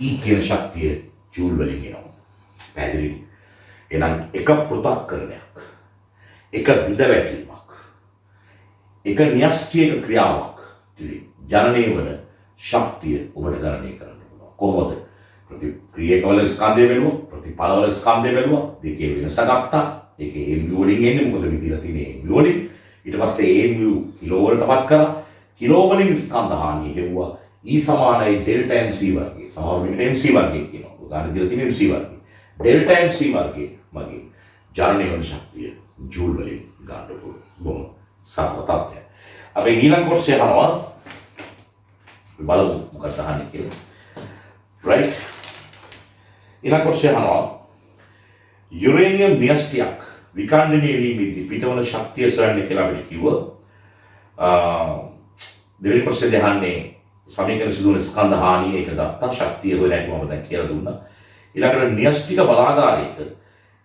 E කියන ශක්තිය ජූල් වලින් එනවා. පැහැදිලිද? එහෙනම් එක පෘථග්කරණයක්, එක බිඳවැටීමක්, එක න්‍යෂ්ටික ක්‍රියාවක් තුළින් ජනනය වන ශක්තිය ඔබට ගණනය කරන්න පුළුවන්. කොහොමද? ප්‍රතික්‍රියකවල ස්කන්ධය බැලුවා, ප්‍රතිඵලවල ස්කන්ධය බැලුවා, දෙකේ වෙනස ගත්තා. ඒකේ AMU වලින් එන්නේ මොකද විදිහට තියෙන්නේ AMU වලින්. ඊට පස්සේ AMU කිලෝ වලටපත් කරා. කිලෝ වලින් ස්කන්ධ හානිය හෙව්වා. E සමානයි ඩෙල්ටා MC වර්ගය. සමහර මේකට MC වර්ගය කියනවා. උදාහරණ දීලා තියෙන MC වර්ගය. ඩෙල්ටා MC වර්ගය මගේ ජනනය වන ශක්තිය ජූල් වලින් ගන්න පුළුවන්. බොහොම සරල තත්ත්වයක්. අපි ඊළඟ කොටසේ යනවා. බලමු මොකක්ද අහන්නේ කියලා. right. ඊළඟ කොටසේ යනවා. යුරේනියම් න්‍යෂ්ටියක් විකණ්ඩනය වීමේදී පිටවන ශක්තිය සොයන්න කියලා අපිට කිව්වා. දෙවෙනි කොටසේ දහන්නේ සමීකරණ සිදුවන ස්කන්ධ හානිය එක ගත්තා. ශක්තිය හොයන හැටි මම දැන් කියලා දුන්නා. ඊළඟට න්‍යෂ්ටික බලාගාරයක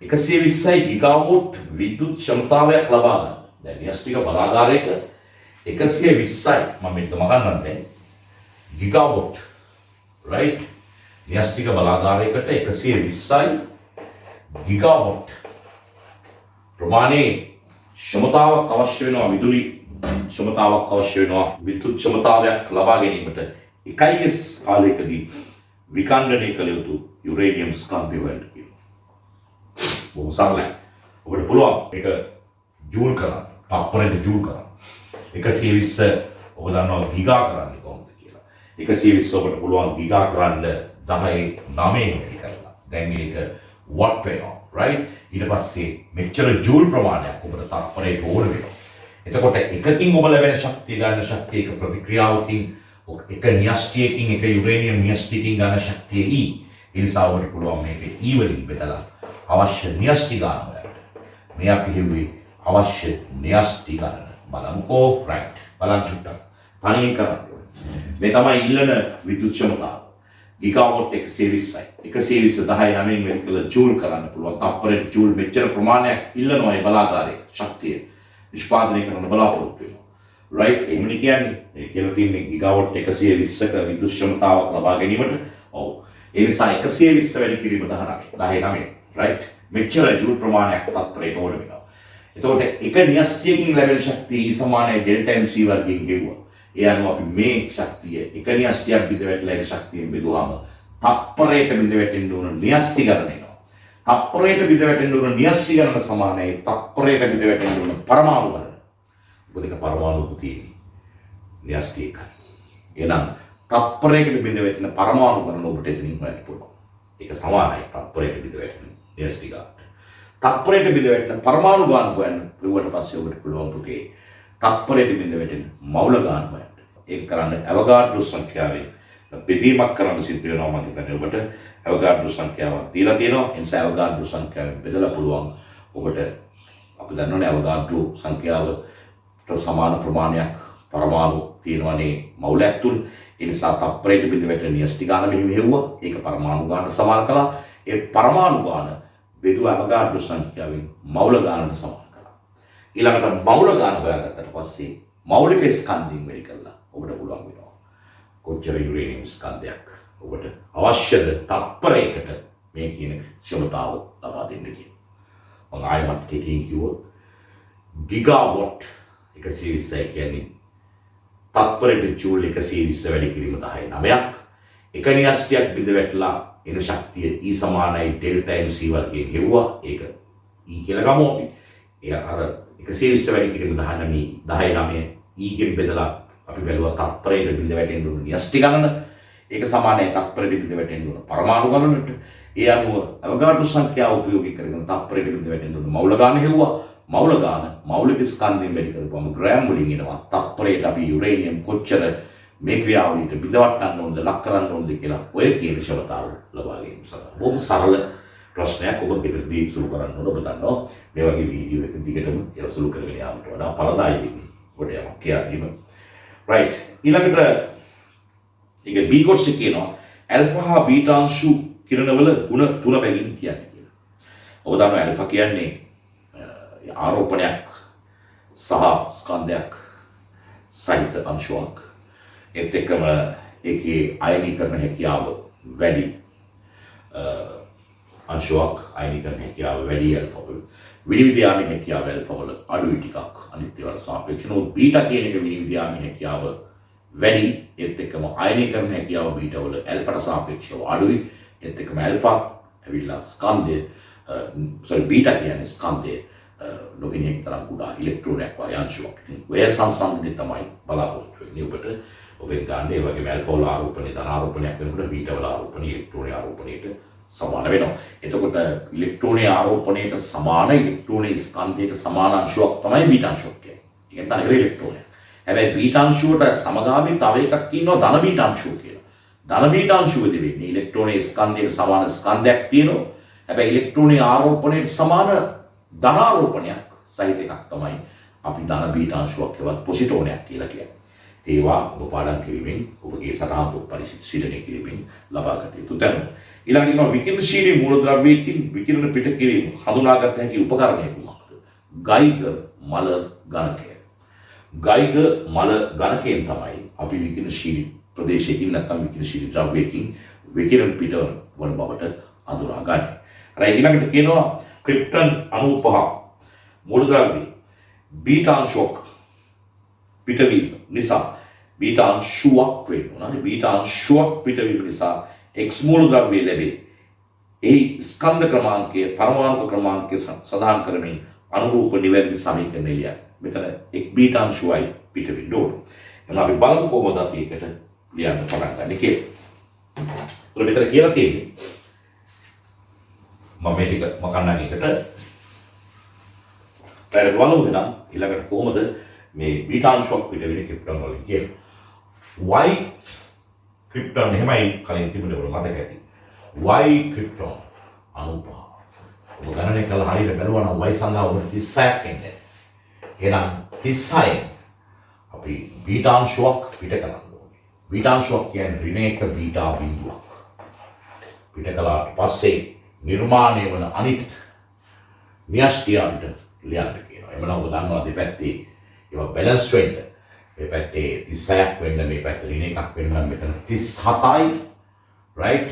120 ගිගාවෝට් විද්‍යුත් ක්ෂමතාවයක් ලබා ගන්න. දැන් න්‍යෂ්ටික බලාගාරයක 120යි මම මේක මගන්නම් දැන් ගිගාවෝට් right. න්‍යෂ්ටික බලාගාරයකට 120යි ගිගාවොට් ප්‍රමාණයේ ක්ෂමතාවක් අවශ්‍ය වෙනවා. විදුලි ක්ෂමතාවක් අවශ්‍ය වෙනවා. විද්‍යුත් ක්ෂමතාවයක් ලබා ගැනීමට 1s කාලයකදී විකණ්ඩනය කළ යුතු යුරේනියම් ස්කන්ධය වලට කියනවා. බොහොම සරලයි. ඔබට පුළුවන් මේක ජූල් කරන්න. තප්පරයට ජූල් කරන්න. 120 ඔබ දන්නවා ගිගා කරන්නේ කොහොමද කියලා. 120 ඔබට පුළුවන් ගිගා කරන්න 10 9 කරලා. දැන් මේක watt වෙනවා right. ඊට පස්සේ මෙච්චර ජූල් ප්‍රමාණයක් ඔබට තත්පරයට ඕන වෙනවා. එතකොට එකකින් ඔබ ලැබෙන ශක්තිය ගන්න ශක්තිය එක ප්‍රතික්‍රියාවකින් එක න්‍යෂ්ටියකින් එක යුරේනියම් න්‍යෂ්ටියකින් ගන්න ශක්තිය E. ඒ නිසා ඔබට පුළුවන් මේක E වලින් බෙදලා අවශ්‍ය න්‍යෂ්ටි ගන්න හොයන්න. මේ අපි හිතුවේ අවශ්‍ය න්‍යෂ්ටි ගන්න. බලමුකෝ right. බලන්න චුට්ටක්. තනියෙන් කරන්න ඕනේ. මේ තමයි ඉල්ලන විද්‍යුත් ක්ෂමතාව. ගිගාවොට් 120යි. 120 10 9 වැඩි කළ ජූල් කරන්න පුළුවන්. තප්පරයට ජූල් මෙච්චර ප්‍රමාණයක් ඉල්ලනවා ඒ බලාගාරයේ ශක්තිය නිෂ්පාදනය කරන්න බලාපොරොත්තු වෙනවා. right. එහෙමනේ කියන්නේ. ඒ කියලා තියෙන්නේ ගිගාවොට් 120ක විද්‍යුත් ක්ෂමතාවක් ලබා ගැනීමට. ඔව්. ඒ නිසා 120 වැඩි කිරීම 19 right මෙච්චර ජූල් ප්‍රමාණයක් තත්පරයට ඕන වෙනවා. එතකොට එක න්‍යෂ්ටියකින් ලැබෙන ශක්තිය E සමානයි ඩෙල්ටා MC වර්ගයෙන් ගෙවුවා. ඒ අනුව අපි මේ ශක්තිය එක න්‍යෂ්ටියක් බිඳ වැටලා ඒ ශක්තියෙන් බෙදුවාම තත්පරයට බිඳ වැටෙන්න උන න්‍යෂ්ටි ගණන එනවා. තත්පරයට බිඳ වැටෙන්න උන න්‍යෂ්ටි ගණන සමානයි තත්පරයට බිඳ වැටෙන්න උන පරමාණු ගණන. මොකද ඒක පරමාණුක තියෙන්නේ න්‍යෂ්ටි එකයි. එහෙනම් තත්පරයකට බිඳ වැටෙන පරමාණු ගණන ඔබට එතනින් හොයන්න පුළුවන්. ඒක සමානයි තත්පරයට බිඳ වැටෙන න්‍යෂ්ටි ගණන. තත්පරයට බිඳ වැටෙන පරමාණු ගාන හොයන්න පුළුවන් පස්සේ ඔබට පුළුවන් පුතේ තත්පරයට බිඳ වැටෙන මවුල ගාන හොයන්න. ඒක කරන්න අවගාඩ්‍රෝ සංඛ්‍යාවෙන් බෙදීමක් කරන්න සිද්ධ වෙනවා. මම හිතන්නේ ඔබට අවගාඩ්‍රෝ සංඛ්‍යාවක් දීලා තියෙනවා. ඒ නිසා අවගාඩ්‍රෝ සංඛ්‍යාවෙන් බෙදලා පුළුවන් ඔබට අපි දන්නවනේ අවගාඩ්‍රෝ සංඛ්‍යාවට සමාන ප්‍රමාණයක් පරමාණු තියෙනවානේ මවුලයක් තුල. ඒ නිසා තත්පරයට බිඳ වැටෙන න්‍යෂ්ටි ගාන මෙහෙම හෙව්වා. ඒක පරමාණු ගාන සමාන කළා. ඒ පරමාණු ගාන බෙදුව අවගාඩ්‍රෝ සංඛ්‍යාවෙන් මවුල ගානට සමාන කළා. ඊළඟට මවුල ගාන හොයාගත්තට පස්සේ මෞලික ස්කන්ධයෙන් වැඩි කළා. ඔබට පුළුවන් වෙනවා කොච්චර යුරේනියම් ස්කන්ධයක් ඔබට අවශ්‍යද තත්පරයකට මේ කියන ක්ෂමතාව ලබා දෙන්න කියලා. මම ආයමත් කෙටියෙන් කිව්වොත් ගිගාවොට් 120 කියන්නේ තත්පරයට ජූල් 120 වැඩි කිරීම 19ක්. එක න්‍යෂ්ටියක් බිඳ වැටලා එන ශක්තිය E සමානයි ඩෙල්ටා MC වර්ගයෙන් ගෙවුවා. ඒක E කියලා ගමු අපි. ඒ අර 120 වැඩි කිරීම 19 E ගෙන් බෙදලා අපි බැලුවා තත්පරයට බිඳ වැටෙන්න උණු න්‍යෂ්ටි ගණන. ඒක සමානයි තත්පරයට බිඳ වැටෙන්න උණු පරමාණු ගණනට. ඒ අනුව අවගාඩ්‍රෝ සංඛ්‍යාව උපයෝගී කරගෙන තත්පරයට බිඳ වැටෙන්න උණු මවුල ගාන හෙව්වා. මවුල ගාන මෞලික ස්කන්ධයෙන් වැඩි කරපුවම ග්‍රෑම් වලින් එනවා. තත්පරයට අපි යුරේනියම් කොච්චර මේ ක්‍රියාවලියට බිඳවට්ටන්න ඕනද ලක් කරන්න ඕනද කියලා ඔය කියන ක්ෂමතාව ලබා ගැනීම සඳහා. බොහොම සරල ප්‍රශ්නයක්. ඔබ ගෙදරදී සුළු කරන්න ඕන. ඔබ දන්නවා මේ වගේ වීඩියෝ එක දිගටම ඒක සුළු කරගෙන යාමට වඩා ඵලදායී වෙන්නේ. ඔබට යමක් කියා දීම. right. ඊළඟට ඒක B course එකේ කියනවා ඇල්ෆා හා බීටා අංශු කිරණවල ගුණ තුන බැගින් කියන්නේ කියලා. ඔබ දන්නවා ඇල්ෆා කියන්නේ ආරෝපණයක් සහ ස්කන්ධයක් සහිත අංශුවක්. ඒත් එක්කම ඒකේ අයනීකරණ හැකියාව වැඩි අංශුවක්. අයනීකරණ හැකියාව වැඩි ඇල්ෆා වල. විනිවිද යාමේ හැකියාව ඇල්ෆා වල අඩුයි ටිකක් අනිත් ඒවාට සාපේක්ෂව. බීටා කියන එක විනිවිද යාමේ හැකියාව වැඩි. ඒත් එක්කම අයනීකරණ හැකියාව බීටා වල ඇල්ෆාට සාපේක්ෂව අඩුයි. ඒත් එක්කම ඇල්ෆා ඇවිල්ලා ස්කන්ධය බීටා කියන්නේ ස්කන්ධය ලෝකෙනිය තරම් කුඩා ඉලෙක්ට්‍රෝනයක් වගේ අංශුවක්. ඉතින් ඔය සංසන්දනය තමයි බලාපොරොත්තු වෙන්නේ ඔබට. ඔබෙන් ගන්න ඒ වගේ ඇල්ෆා වල ආරෝපණය ධන ආරෝපණයක් වෙනකොට බීටා වල ආරෝපණය ඉලෙක්ට්‍රෝනයේ ආරෝපණයට සමාන වෙනවා. එතකොට ඉලෙක්ට්‍රෝනයේ ආරෝපණයට සමාන ඉලෙක්ට්‍රෝනයේ ස්කන්ධයට සමාන අංශුවක් තමයි බීටා අංශුව කියන්නේ. ඒක තමයි ඉලෙක්ට්‍රෝනය. හැබැයි බීටා අංශුවට සමගාමී තව එකක් ඉන්නවා ධන බීටා අංශුව කියලා. ධන බීටා අංශුවේදී වෙන්නේ ඉලෙක්ට්‍රෝනයේ ස්කන්ධයට සමාන ස්කන්ධයක් තියෙනවා. හැබැයි ඉලෙක්ට්‍රෝනයේ ආරෝපණයට සමාන ධනාරෝපණයක් සහිත එකක් තමයි අපි ධන බීටා අංශුවක් හෙවත් පොසිටෝනයක් කියලා කියන්නේ. ඒවා ඔබ පාඩම් කිරීමෙන් ඔබගේ සටහන් පොත් පරිශීලනය කිරීමෙන් ලබාගත යුතු දැනුම. ඊළඟට ඉන්නවා විකිරණශීලී මූලද්‍රව්‍යයකින් විකිරණ පිට කිරීම හඳුනාගත හැකි උපකරණය කුමක්ද? ගයිගර් මල ගණකය. ගයිගර් මල ගණකයෙන් තමයි අපි විකිරණශීලී ප්‍රදේශයකින් නැත්නම් විකිරණශීලී ද්‍රව්‍යයකින් විකිරණ පිට වන බවට හඳුනාගන්නේ. right. ඊළඟට කියනවා ක්‍රිප්ටන් 95 මූලද්‍රව්‍ය බීටා අංශුවක් පිටවීම නිසා බීටා අංශුවක් වෙනවා. බීටා අංශුවක් පිටවීම නිසා X මූලද්‍රව්‍ය ලැබේ. එහි ස්කන්ධ ක්‍රමාංකය පරමාණු ක්‍රමාංකය සඳහන් කරමින් අනුරූප නිවැරදි සමීකරණය ලියන්න. මෙතන එක් බීටා අංශුවයි පිටවෙන්න ඕන. එහෙනම් අපි බලමු කොහොමද අපි ඒකට ලියන්න පටන් ගන්න කියලා. ඒක මෙතන කියලා තියෙන්නේ මම මේ ටික මකන්නම් එකට. ඊළඟට බලමු එහෙනම් ඊළඟට කොහොමද මේ බීටා අංශුවක් පිටවෙන්නේ ක්‍රිප්ටන් වලින් කියලා. y ක්‍රිප්ටන් එහෙමයි කලින් තිබුණේ ඔයාලා මතක ඇති. y ක්‍රිප්ටන් 95. ඔබ ගණනය කළා හරියට බැලුවා නම් y සඳහා ඔබට 36ක් එන්නේ. එහෙනම් 36 අපි බීටා අංශුවක් පිට කරන්න ඕනේ. බීටා අංශුවක් කියන්නේ ඍණ 1 බීටා බිඳුවක්. පිට කළාට පස්සේ නිර්මාණය වන අනිත් න්‍යෂ්ටිය අපිට ලියන්න කියනවා. එමනම් ඔබ දන්නවා දෙපැත්තේ ඒවා බැලන්ස් වෙන්න. මේ පැත්තේ 36ක් වෙන්න මේ පැත්තේ ඍණ 1ක් වෙන්න මෙතන 37යි. right.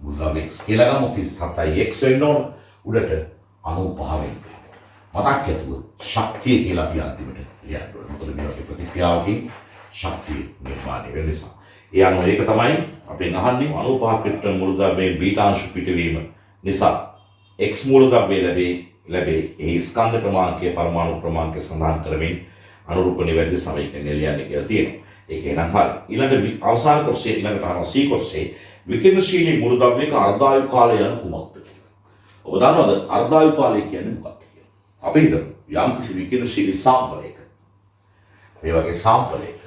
මුද්‍රාවේ x කියලා ගමු 37යි x වෙන්න ඕන උඩට 95 වෙන්න. මතක් ඇතුව ශක්තිය කියලා අපි අන්තිමට ලියන්න ඕනේ. මොකද මේ වගේ ප්‍රතික්‍රියාවකින් ශක්තිය නිර්මාණය වෙන නිසා. ඒ අනුව ඒක තමයි අපෙන් අහන්නේ 95 පිටන මුද්‍රාවේ බීටාංශ පිටවීම නිසා x මූලද්‍රව්‍ය ලැබේ ඒ ස්කන්ධ ක්‍රමාංකය පරමාණු ක්‍රමාංකය සඳහන් කරමින් අනුරූප නිවැරදි සමීකරණය ලියන්න කියලා තියෙනවා. ඒක එනම් හරි. ඊළඟ අවසාන කොටසේ ඊළඟට අහනවා C කොටසේ විකිරණශීලී මූලද්‍රව්‍යක අර්ධායු කාලය යන කුමක්ද කියලා. ඔබ දන්නවද අර්ධායු කාලය කියන්නේ මොකක්ද කියලා? අපි හිතමු යම් කිසි විකිරණශීලී සාම්පලයක මේ වගේ සාම්පලයක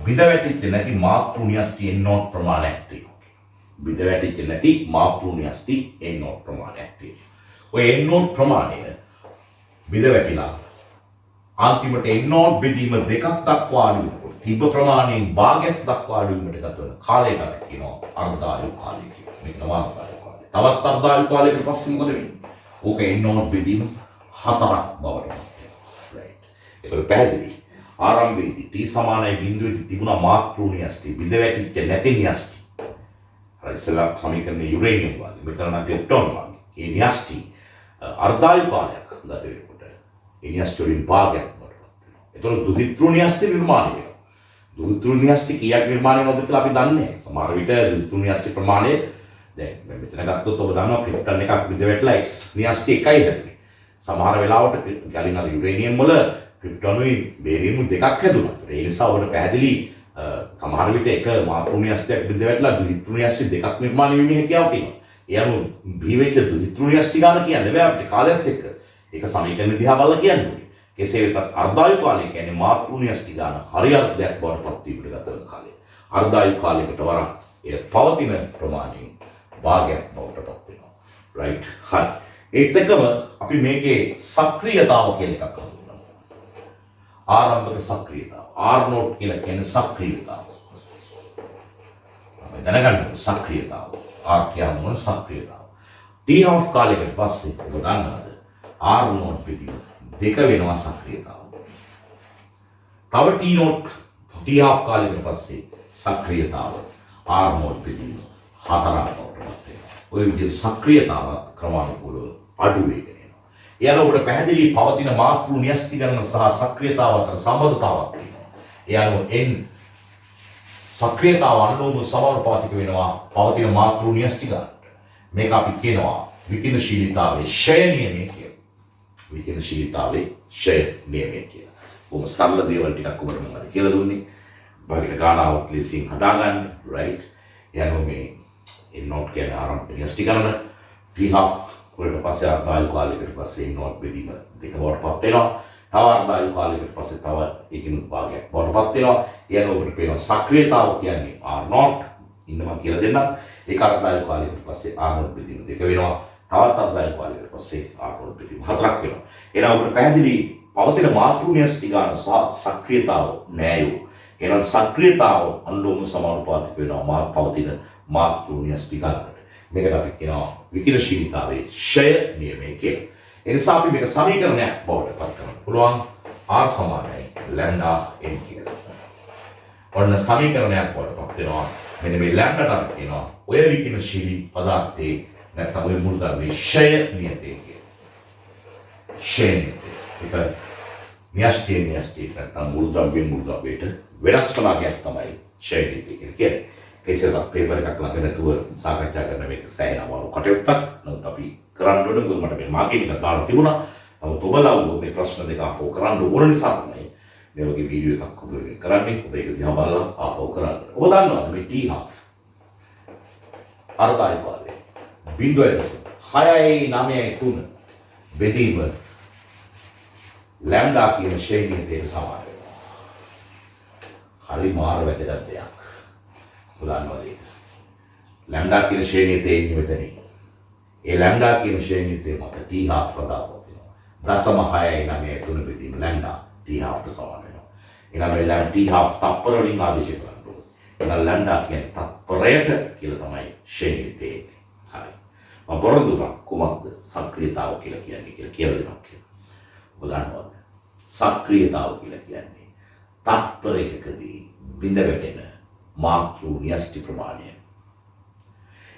බිඳ වැටිච්ච නැති මාතෘ න්‍යෂ්ටි N0 ප්‍රමාණයක් තියෙනවා. බිඳ වැටිච්ච නැති මාතෘ න්‍යෂ්ටි N0 ප්‍රමාණයක් තියෙනවා. ඔය N0 ප්‍රමාණය බිඳ වැටිලා අන්තිමට N0 බෙදීම දෙකක් දක්වා අඩු වෙනකොට තිබ්බ ප්‍රමාණයෙන් භාගයක් දක්වා අඩු වීමට ගත වෙන කාලයකට කියනවා අර්ධායු කාලය කියලා. මේක තමයි අර්ධායු කාලය. තවත් අර්ධායු කාලයකට පස්සේ මොකද වෙන්නේ? ඕක N0 බෙදීම 4ක් බවට පත් වෙනවා. රයිට්. ඒක පැහැදිලි. ආරම්භයේදී t සමානයි බිඳුවේදී තිබුණා මාතෘ න්‍යෂ්ටි බිඳ වැටිච්ච නැති න්‍යෂ්ටි. අර ඉස්සලා සමීකරණයේ යුරේනියම් වගේ මෙතන නම් ක්‍රිප්ටෝන් වගේ. ඒ න්‍යෂ්ටි අර්ධායු කාලයක් ගත වෙනකොට ඒ න්‍යෂ්ටි වලින් භාගයක් බවට පත් වෙනවා. ඒතකොට දුහිතෘ න්‍යෂ්ටි නිර්මාණය වෙනවා. දුහිතෘ න්‍යෂ්ටි කීයක් නිර්මාණය වෙනවද කියලා අපි දන්නේ නැහැ. සමහර විට දුහිතෘ න්‍යෂ්ටි ප්‍රමාණය දැන් මෙතන ගත්තොත් ඔබ දන්නවා ක්‍රිප්ටෝන් එකක් බිඳ වැටලා x න්‍යෂ්ටි එකයි හැදුනේ. සමහර වෙලාවට ගලින් අර යුරේනියම් වල ක්‍රිප්ටෝනුයි බේරියම් දෙකක් හැදුනා. ඒ නිසා ඔබට පැහැදිලි සමහර විට එක මාතෘ න්‍යෂ්ටියක් බිඳ වැටලා දුහිතෘ න්‍යෂ්ටි දෙකක් නිර්මාණය වීමේ හැකියාව තියෙනවා. ඒ අනුව බී වෙච්ච දුහිතෘ න්‍යෂ්ටි ගන්න කියන්නේ බෑ අපිට කාලයත් එක්ක. ඒක සමීකරණ දිහා බලලා කියන්නේ. කෙසේ වෙතත් අර්ධායු කාලය කියන්නේ මාතෘ න්‍යෂ්ටි ගන්න හරි අර්ධයක් බවට පත් වීමට ගත වෙන කාලය. අර්ධායු කාලයකට වරක් ඒ පවතින ප්‍රමාණයෙන් භාගයක් බවට පත් වෙනවා. රයිට්. හරි. ඒත් එක්කම අපි මේකේ සක්‍රියතාව කියලා එකක් හඳුන්වනවා. ආරම්භක සක්‍රියතාව. R0 කියලා කියන්නේ සක්‍රියතාව. අපි දැනගන්න සක්‍රියතාව. R කියන්නේ සක්‍රියතාව. T-half කාලයකට පස්සේ ඔබ දන්නවද R0 පිටින් දෙක වෙනවා සක්‍රියතාව. තව T-half කාලයකට පස්සේ සක්‍රියතාව R0 පිටින් 4ක් බවට පත් වෙනවා. ඔය විදිහට සක්‍රියතාව ක්‍රමානුකූලව අඩු වෙගෙන යනවා. ඒ අනුව ඔබට පැහැදිලි පවතින මාතෘ න්‍යෂ්ටි ගණන සහ සක්‍රියතාව අතර සම්බන්ධතාවක් තියෙනවා. ඒ අනුව N සක්‍රියතාව අනුව සමානුපාතික වෙනවා පවතින මාතෘ න්‍යෂ්ටි ගණනට. මේක අපි කියනවා විකිරණශීලීතාවයේ ක්ෂය නියමය කියලා. විකිරණශීලීතාවයේ ක්ෂය නියමය කියලා. කොහොම සරල දේවල් ටිකක් ඔබට මම අද කියලා දුන්නේ. බාහිර ගානාවක් ලෙසින් හදාගන්න. රයිට්. ඒ අනුව මේ N0 කියන්නේ ආරම්භක න්‍යෂ්ටි ගණන T-half වලට පස්සේ අර්ධායු කාලයකට පස්සේ N0 බෙදීම දෙක බවට පත් වෙනවා. තව අර්ධායු කාලයකට පස්සේ තව ඒකින් භාගයක් බවට පත් වෙනවා. ඒ අනුව ඔබට පේනවා සක්‍රියතාව කියන්නේ R0 ඉන්න මම කියලා දෙන්නම්. ඒක අර්ධායු කාලයකට පස්සේ R0 බෙදීම දෙක වෙනවා. තවත් අර්ධායු කාලයකට පස්සේ R0 බෙදීම 4ක් වෙනවා. එහෙනම් ඔබට පැහැදිලි පවතින මාතෘ න්‍යෂ්ටි ගන්න සක්‍රියතාව නෑයෝ. එහෙනම් සක්‍රියතාව අනුලෝම සමානුපාතික වෙනවා පවතින මාතෘ න්‍යෂ්ටි ගන්නට. මේකට අපි කියනවා විකිරණශීලීතාවයේ ක්ෂය නියමය කියලා. ඒ නිසා අපි මේක සමීකරණයක් බවට පත් කරන්න පුළුවන් R සමානයි ලැම්ඩා n කියලා. ඔන්න සමීකරණයක් බවට පත් වෙනවා. මෙන්න මේ ලැම්ඩාට අපි කියනවා ඔය විකිරණශීලී පදාර්ථයේ නැත්නම් ඔය මූලද්‍රව්‍යයේ ක්ෂය නියතය කියලා. ක්ෂය නියතය. ඒක න්‍යෂ්ටි නැත්නම් මූලද්‍රව්‍යයට වෙනස් වනාගයක් තමයි ක්ෂය නියතය කියන්නේ. කෙසේවත් පේපර් එකක් ළඟ නැතුව සාකච්ඡා කරන මේක සෑහෙන අමාරු කටයුත්තක්. නමුත් අපි කරන්න ඕනේ මොකද මට මේ මාර්කින් එකක් දාලා තිබුණා. නමුත් ඔබලා මේ ප්‍රශ්න දෙක ආපහු කරන්න ඕන නිසා තමයි මේ වගේ වීඩියෝ එකක් ඔබ කරන්නේ. ඔබ ඒක දිහා බලලා ආපහු කරන්න. ඔබ දන්නවද මේ T-half අර්ධායු කාලය 0.693 බෙදීම ලැම්ඩා කියන ශ්‍රේණියට සමාන වෙනවා. හරි මාර වැදගත් දෙයක්. උදාහරණයක් ලැම්ඩා කියන ශ්‍රේණියේ තියෙන මෙතනින් ඒ ලැම්ඩා කියන ශ්‍රේණියේ මත T-half වදාපොත් වෙනවා 0.693 බෙදීම ලැම්ඩා T-half ට සමාන වෙනවා. එහෙනම් මේ T-half තප්පර වලින් ආදේශ කරන්න ඕනේ. එහෙනම් ලැම්ඩා කියන්නේ තප්පරයට කියලා තමයි ශ්‍රේණියේ තියෙන්නේ. හරි. මම පොරොන්දුනා කොහොමද සක්‍රියතාව කියලා කියන්නේ කියලා දෙනවා කියලා. උදාහරණයක් සක්‍රියතාව කියලා කියන්නේ තප්පරයකදී බිඳ වැටෙන මාතෘ න්‍යෂ්ටි ප්‍රමාණය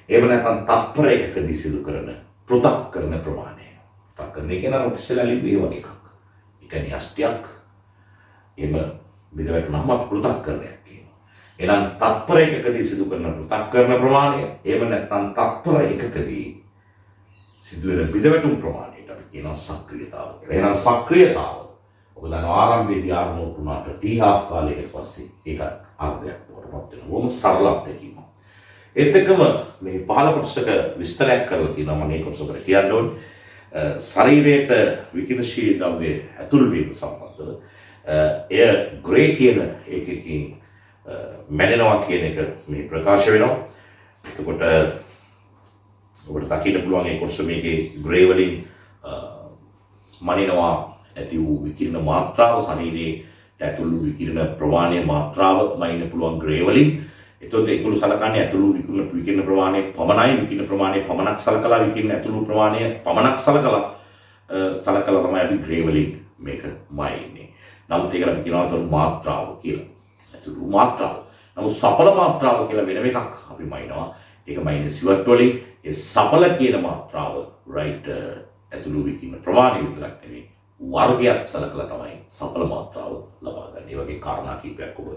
එහෙම නැත්නම් තත්පර එකකදී සිදු කරන පෘථග්කරණ ප්‍රමාණය. පෘථග්කරණය කියන අර ඉස්සෙල්ලා ලිව්වේ වගේ එකක්. ඒක න්‍යෂ්ටියක්. එහෙම බෙදවැටුනහම පෘථග්කරණයක් කියනවා. එහෙනම් තත්පර එකකදී සිදු කරන පෘථග්කරණ ප්‍රමාණය, එහෙම නැත්නම් තත්පර එකකදී සිදුවෙන බෙදවැටුම් ප්‍රමාණයට අපි කියනවා සක්‍රියතාව කියලා. එහෙනම් සක්‍රියතාව ඔබ දන්නවා ආරම්භයේදී ආරම්භ වුණාට T12 කාලයකට පස්සේ ඒක අර්ධයක් වඩපත් වෙනවා. බොහොම සරල අත්දැකීමක්. ඒත් එක්කම මේ පහළ කොටසක විස්තරයක් කරලා තියෙනවා මම ඒක ඔබට කියන්න ඕනේ. ශරීරයට විකිරණශීලී ද්‍රව්‍ය ඇතුල් වීම සම්බන්ධව එය ග්‍රේ කියන එකකින් මැනෙනවා කියන එක මේ ප්‍රකාශ වෙනවා. එතකොට ඔබට දකින්න පුළුවන් ඒ කොටස මේකේ ග්‍රේ වලින් මනිනවා ඇති වූ විකිරණ මාත්‍රාව ශරීරයේ ඇතුළු විකිරණ ප්‍රමාණය මාත්‍රාව මනින්න පුළුවන් ග්‍රේ වලින්. එතකොට ඒගොල්ලෝ සලකන්නේ ඇතුළු විකිරණ ප්‍රමාණය පමණයි, විකිරණ ප්‍රමාණය පමණක් සලකලා විකිරණ ඇතුළු ප්‍රමාණය පමණක් සලකලා තමයි අපි ග්‍රේ වලින් මේක මනින්නේ. නමුත් ඒකට අපි කියනවා තොර මාත්‍රාව කියලා. ඇතුළු මාත්‍රාව. නමුත් සඵල මාත්‍රාව කියලා වෙනම එකක් අපි මනිනවා. ඒක මනින්නේ සිවට් වලින්. ඒ සඵල කියන මාත්‍රාව right ඇතුළු විකිරණ ප්‍රමාණය විතරක් නෙවෙයි වර්ගයක් සලකලා තමයි සඵල මාත්‍රාව ලබා ගන්න. ඒ වගේ කාරණා කීපයක් ඔබ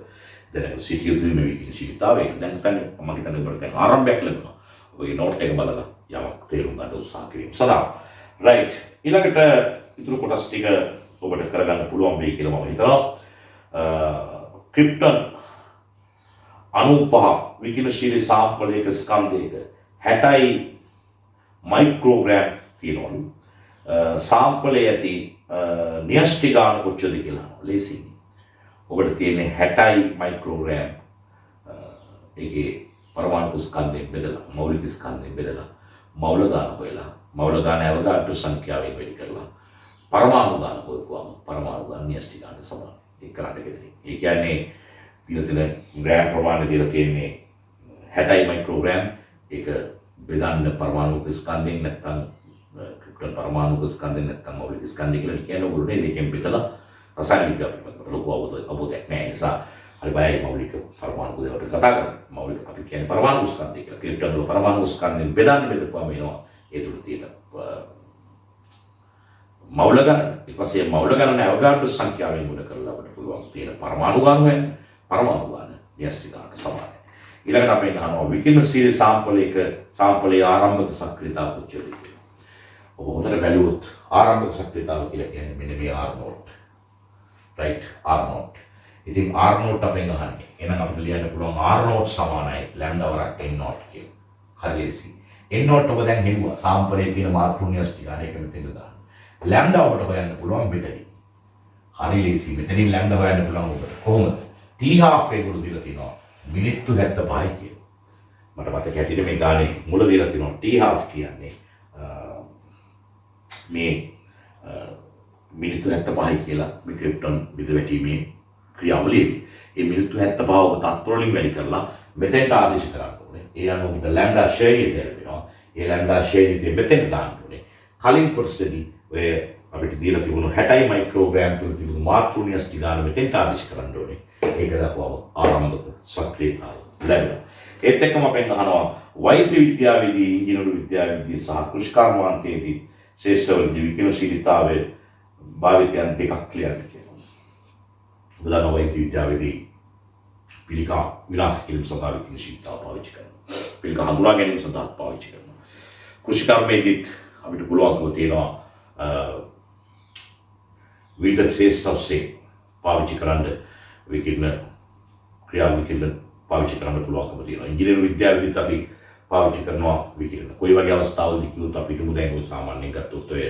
දැන් සිටිය යුතුයි මේ විකිරණශීලීතාවය. දැන් මම හිතන්නේ ඔබට දැන් ආරම්භයක් ලැබුණා. ඔබගේ නෝට් එක බලලා යමක් තේරුම් ගන්න උත්සාහ කිරීම සඳහා. right. ඊළඟට ඉතුරු කොටස් ටික ඔබට කරගන්න පුළුවන් වෙයි කියලා මම හිතනවා. ක්‍රිප්ටන් 95 විකිරණශීලී සාම්පලයක ස්කන්ධයක 60යි මයික්‍රෝග්‍රෑම් තියෙනවලු. සාම්පලයේ ඇති න්‍යෂ්ටි ගාන කොච්චරද කියලා ලේසියි. ඔබට තියෙන්නේ 60යි මයික්‍රෝග්‍රෑම් ඒකේ පරමාණු ස්කන්ධයෙන් බෙදලා මෞලික ස්කන්ධයෙන් බෙදලා මෞල ගාන හොයලා මෞල ගාන අවගාඩ්ඩු සංඛ්‍යාවෙන් වැඩි කරලා පරමාණු ගාන හොයපුවාම පරමාණු ගාන න්‍යෂ්ටි ගාන සමානයි. ඒක කරන්න බෙදෙන්නේ. ඒ කියන්නේ දීලා තියෙන ග්‍රෑම් ප්‍රමාණය දීලා තියෙන්නේ 60යි මයික්‍රෝග්‍රෑම්. ඒක බෙදන්න පරමාණු ස්කන්ධයෙන් නැත්නම් ක්‍රිප්ටන් පරමාණු ස්කන්ධයෙන් නැත්නම් මෞලික ස්කන්ධය කියලා කියන්නේ ඔයගොල්ලෝ නේද ඒකෙන් බෙදලා රසායනික විද්‍යාව පිළිබඳව ලොකු අවබෝධයක් නැහැ. ඒ නිසා හරි බයයි මෞලික පරමාණු දේවල් කතා කරන්නේ. මෞලික අපි කියන්නේ පරමාණු ස්කන්ධය කියලා. ක්‍රිප්ටන් වල පරමාණු ස්කන්ධයෙන් බෙදපුවාම එනවා ඒ තුල තියෙන මෞල ගණන. ඊට පස්සේ මෞල ගණන අවගාඩ්ඩු සංඛ්‍යාවෙන් ගුණ කරලා අපිට පුළුවන් තියෙන පරමාණු ගණන වෙන පරමාණු ගණන න්‍යෂ්ටි ගණනට සමානයි. ඊළඟට අපි අහනවා විකිරණශීලී සාම්පලයේ ආරම්භක සක්‍රියතාව කොච්චරද කියලා. ඔබ හොඳට බැලුවොත් ආරම්භක සක්‍රියතාව කියලා කියන්නේ මෙන්න මේ R naught. right R naught. ඉතින් R naught අපෙන් අහන්නේ. එහෙනම් අපිට ලියන්න පුළුවන් R naught සමානයි lambda වරක් N naught කියලා. හරි ලේසි. N naught ඔබ දැන් හෙව්වා. සාම්පලයේ තියෙන මාතෘ න්‍යෂ්ටි ගාන එක මෙතෙන්ද දාන්න. lambda ඔබට හොයන්න පුළුවන් මෙතනින්. හරි ලේසි. මෙතනින් lambda හොයන්න පුළුවන් ඔබට. කොහොමද? T12 ඒගොල්ලෝ දීලා තිනවා. මිනිත්තු 75යි කියලා. මට මතක හැටියට මේ ගානේ මුල දීලා තිනවා T12 කියන්නේ මේ මිනිත්තු 75යි කියලා මේ ක්‍රිප්ටන් බෙදවැටීමේ ක්‍රියාවලියේදී. මේ මිනිත්තු 75 ඔබ තත්ත්ව වලින් වැඩි කරලා මෙතෙන්ට ආදේශ කරන්න ඕනේ. ඒ අනුව ඔබට ලැම්ඩා ශ්‍රේණිය ලැබෙනවා. ඒ ලැම්ඩා ශ්‍රේණිය මෙතෙන්ට දාන්න ඕනේ. කලින් කොටසේදී ඔය අපිට දීලා තිබුණු 60 මයික්‍රෝග්‍රෑම් තුල තිබුණු මාතෘ න්‍යෂ්ටි ගාන මෙතෙන්ට ආදේශ කරන්න ඕනේ. ඒක දක්වව ආරම්භක සක්‍රියතාව ලැබෙනවා. ඒත් එක්කම අපෙන් අහනවා වෛද්‍ය විද්‍යාවේදී, ඉංජිනේරු විද්‍යාවේදී සහ කෘෂිකර්මාන්තයේදී ශ්‍රේෂ්ඨ විකිරණශීලීතාවයේ භාවිතයන් දෙකක් ක්ලියර් කියනවා. උදාහරණ වෛද්‍ය විද්‍යාවේදී පිළිකා විනාශ කිරීම සඳහා විකිරණශීලීතාව පාවිච්චි කරනවා. පිළිකා හඳුනා ගැනීම සඳහා පාවිච්චි කරනවා. කෘෂිකර්මයේදීත් අපිට පුළුවන්කම තියෙනවා විවිධ ශ්‍රේෂ්ඨ ඔස්සේ පාවිච්චි කරන්න විකිරණ පාවිච්චි කරන්න පුළුවන්කම තියෙනවා. ඉංජිනේරු විද්‍යාවේදීත් අපි පාවිච්චි කරනවා විකිරණ. කොයි වගේ අවස්ථාවලදී කිව්වොත් අපි හිතමු දැන් ඔය සාමාන්‍යයෙන් ගත්තොත් ඔය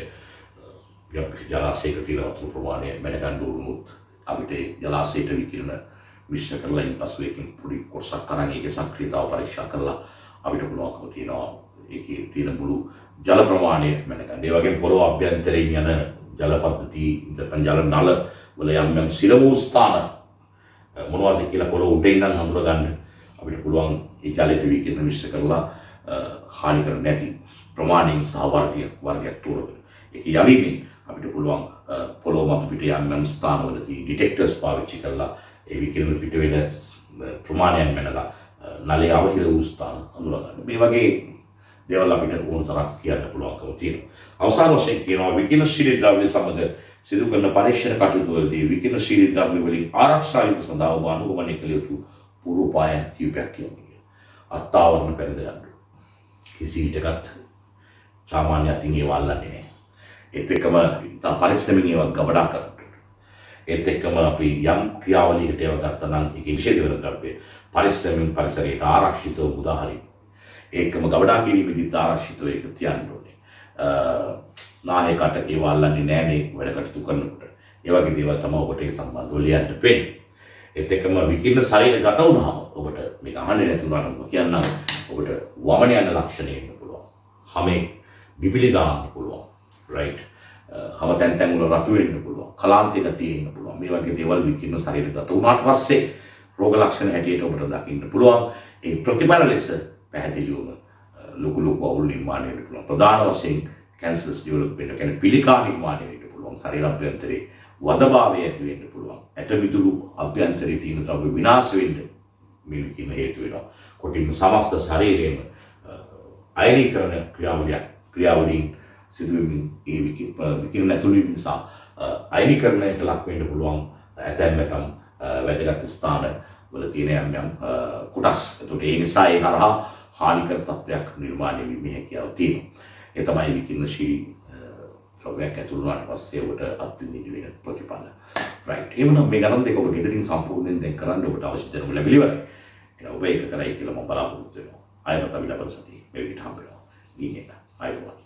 ජලාශයක තියෙන වතුර ප්‍රමාණය මැනගන්න උරුමුත් අපිට ජලාශයට විකිරණ මිශ්‍ර කරලා ඉන්පසු ඒකෙන් පොඩි කොටසක් අරන් ඒකේ සක්‍රියතාව පරීක්ෂා කරලා අපිට පුළුවන්කම තියෙනවා ඒකේ තියෙන මුළු ජල ප්‍රමාණය මැනගන්න. ඒ වගේම පොළොව අභ්‍යන්තරයෙන් යන ජල පද්ධති ජල නල වල යම් සිර වූ ස්ථාන මොනවද කියලා පොළොව උඩ ඉඳන් හඳුනා ගන්න අපිට පුළුවන් ඒ ජලයට විකිරණ මිශ්‍ර කරලා හානි කර නැති ප්‍රමාණයෙන් සහ වර්ගයක් තෝරගන්න. ඒක යවීමෙන් අපිට පුළුවන් පොළොව මත පිට යම් ස්ථානවලදී ඩිටෙක්ටර්ස් පාවිච්චි කරලා ඒ විකිරණ පිට වෙන ප්‍රමාණයන් මැනලා නලේ අවහිර වූ ස්ථාන අඳුරගන්න. මේ වගේ දේවල් අපිට ඕන තරම් කියන්න පුළුවන්කම තියෙනවා. අවසාන වශයෙන් කියනවා විකිරණශීලී ද්‍රව්‍ය සමග සිදු කරන පරීක්ෂණ කටයුතු වලදී විකිරණශීලී ද්‍රව්‍ය වලින් ආරක්ෂා වීම සඳහා ඔබ අනුගමනය කළ යුතු පූර්වෝපායන් කීපයක් කියනවා. අත්තාවරණ පෙරද ගන්න. කිසි විටකත් සාමාන්‍ය අතින් ඒව අල්ලන්නේ නැහැ. ඒත් එක්කම ඉතා පරිස්සමින් ඒවා ගබඩා කරන්න. ඒත් එක්කම අපි යම් ක්‍රියාවලියකට ඒවා ගත්තා නම් ඒකේ නිෂේධ වෙන ද්‍රව්‍ය පරිස්සමින් පරිසරයට ආරක්ෂිතව මුදා හරින්න. ඒකම ගබඩා කිරීමේදීත් ආරක්ෂිතව ඒක තියන්න ඕනේ. නායකට ඒවා අල්ලන්නේ නැහැ මේ වැඩ කටයුතු කරනකොට. ඒ වගේ දේවල් තමයි ඔබට ඒ සම්බන්ධව ලියන්න වෙන්නේ. ඒත් එක්කම විකිරණ ශරීරගත වුණාම ඔබට මේක අහන්නේ නැති වුණා නම් කියන්නම් ඔබට වමන යන ලක්ෂණ එන්න පුළුවන්. හැමේ බිබිලි දාන්න පුළුවන්. right? හැම තැන් වල රතු වෙන්න පුළුවන්. කලාන්තයක තියෙන්න පුළුවන්. මේ වගේ දේවල් විකිරණ ශරීරගත වුණාට පස්සේ රෝග ලක්ෂණ හැටියට ඔබට දකින්න පුළුවන්. ඒ ප්‍රතිඵල ලෙස පැහැදිලිවම ලොකු අවුල් නිර්මාණය වෙන්න පුළුවන්. ප්‍රධාන වශයෙන් කැන්සර්ස් ඩෙවලොප් වෙන්න කියන්නේ පිළිකා නිර්මාණය වෙන්න පුළුවන්. ශරීර අභ්‍යන්තරේ වදභාවය ඇති වෙන්න පුළුවන්. ඇටමිදුළු අභ්‍යන්තරේ තියෙන ද්‍රව්‍ය විනාශ වෙන්න මේ විකිරණ හේතු වෙනවා. කොටින් සමස්ත ශරීරයේම අයනීකරණ ක්‍රියාවලින් සිදුවීම ඒ විකිරණ ඇතුළු වීම නිසා අයනීකරණයට ලක් වෙන්න පුළුවන්. ඇතැම් වැදගත් ස්ථාන වල තියෙන යම් කොටස්. ඒකට ඒ නිසා ඒ හරහා හානිකර තත්ත්වයක් නිර්මාණය වීමේ හැකියාව තියෙනවා. ඒ තමයි විකිරණශීලී ද්‍රව්‍යයක් ඇතුළු වුණාට පස්සේ ඔබට අත්විඳින්න වෙන ප්‍රතිඵල. right. එහෙනම් මේ ගණන් දෙක ඔබ ගෙදරින් සම්පූර්ණයෙන් දැන් කරන්න ඔබට අවශ්‍ය දැනුම ලැබිලි ඉවරයි. එහෙනම් ඔබ ඒක කරයි කියලා මම බලාපොරොත්තු වෙනවා. ආයෙත් අපි ලබන සතියේ මේ විදිහට හම්බ වෙනවා. ගිහින් එන්න. ආයෙත්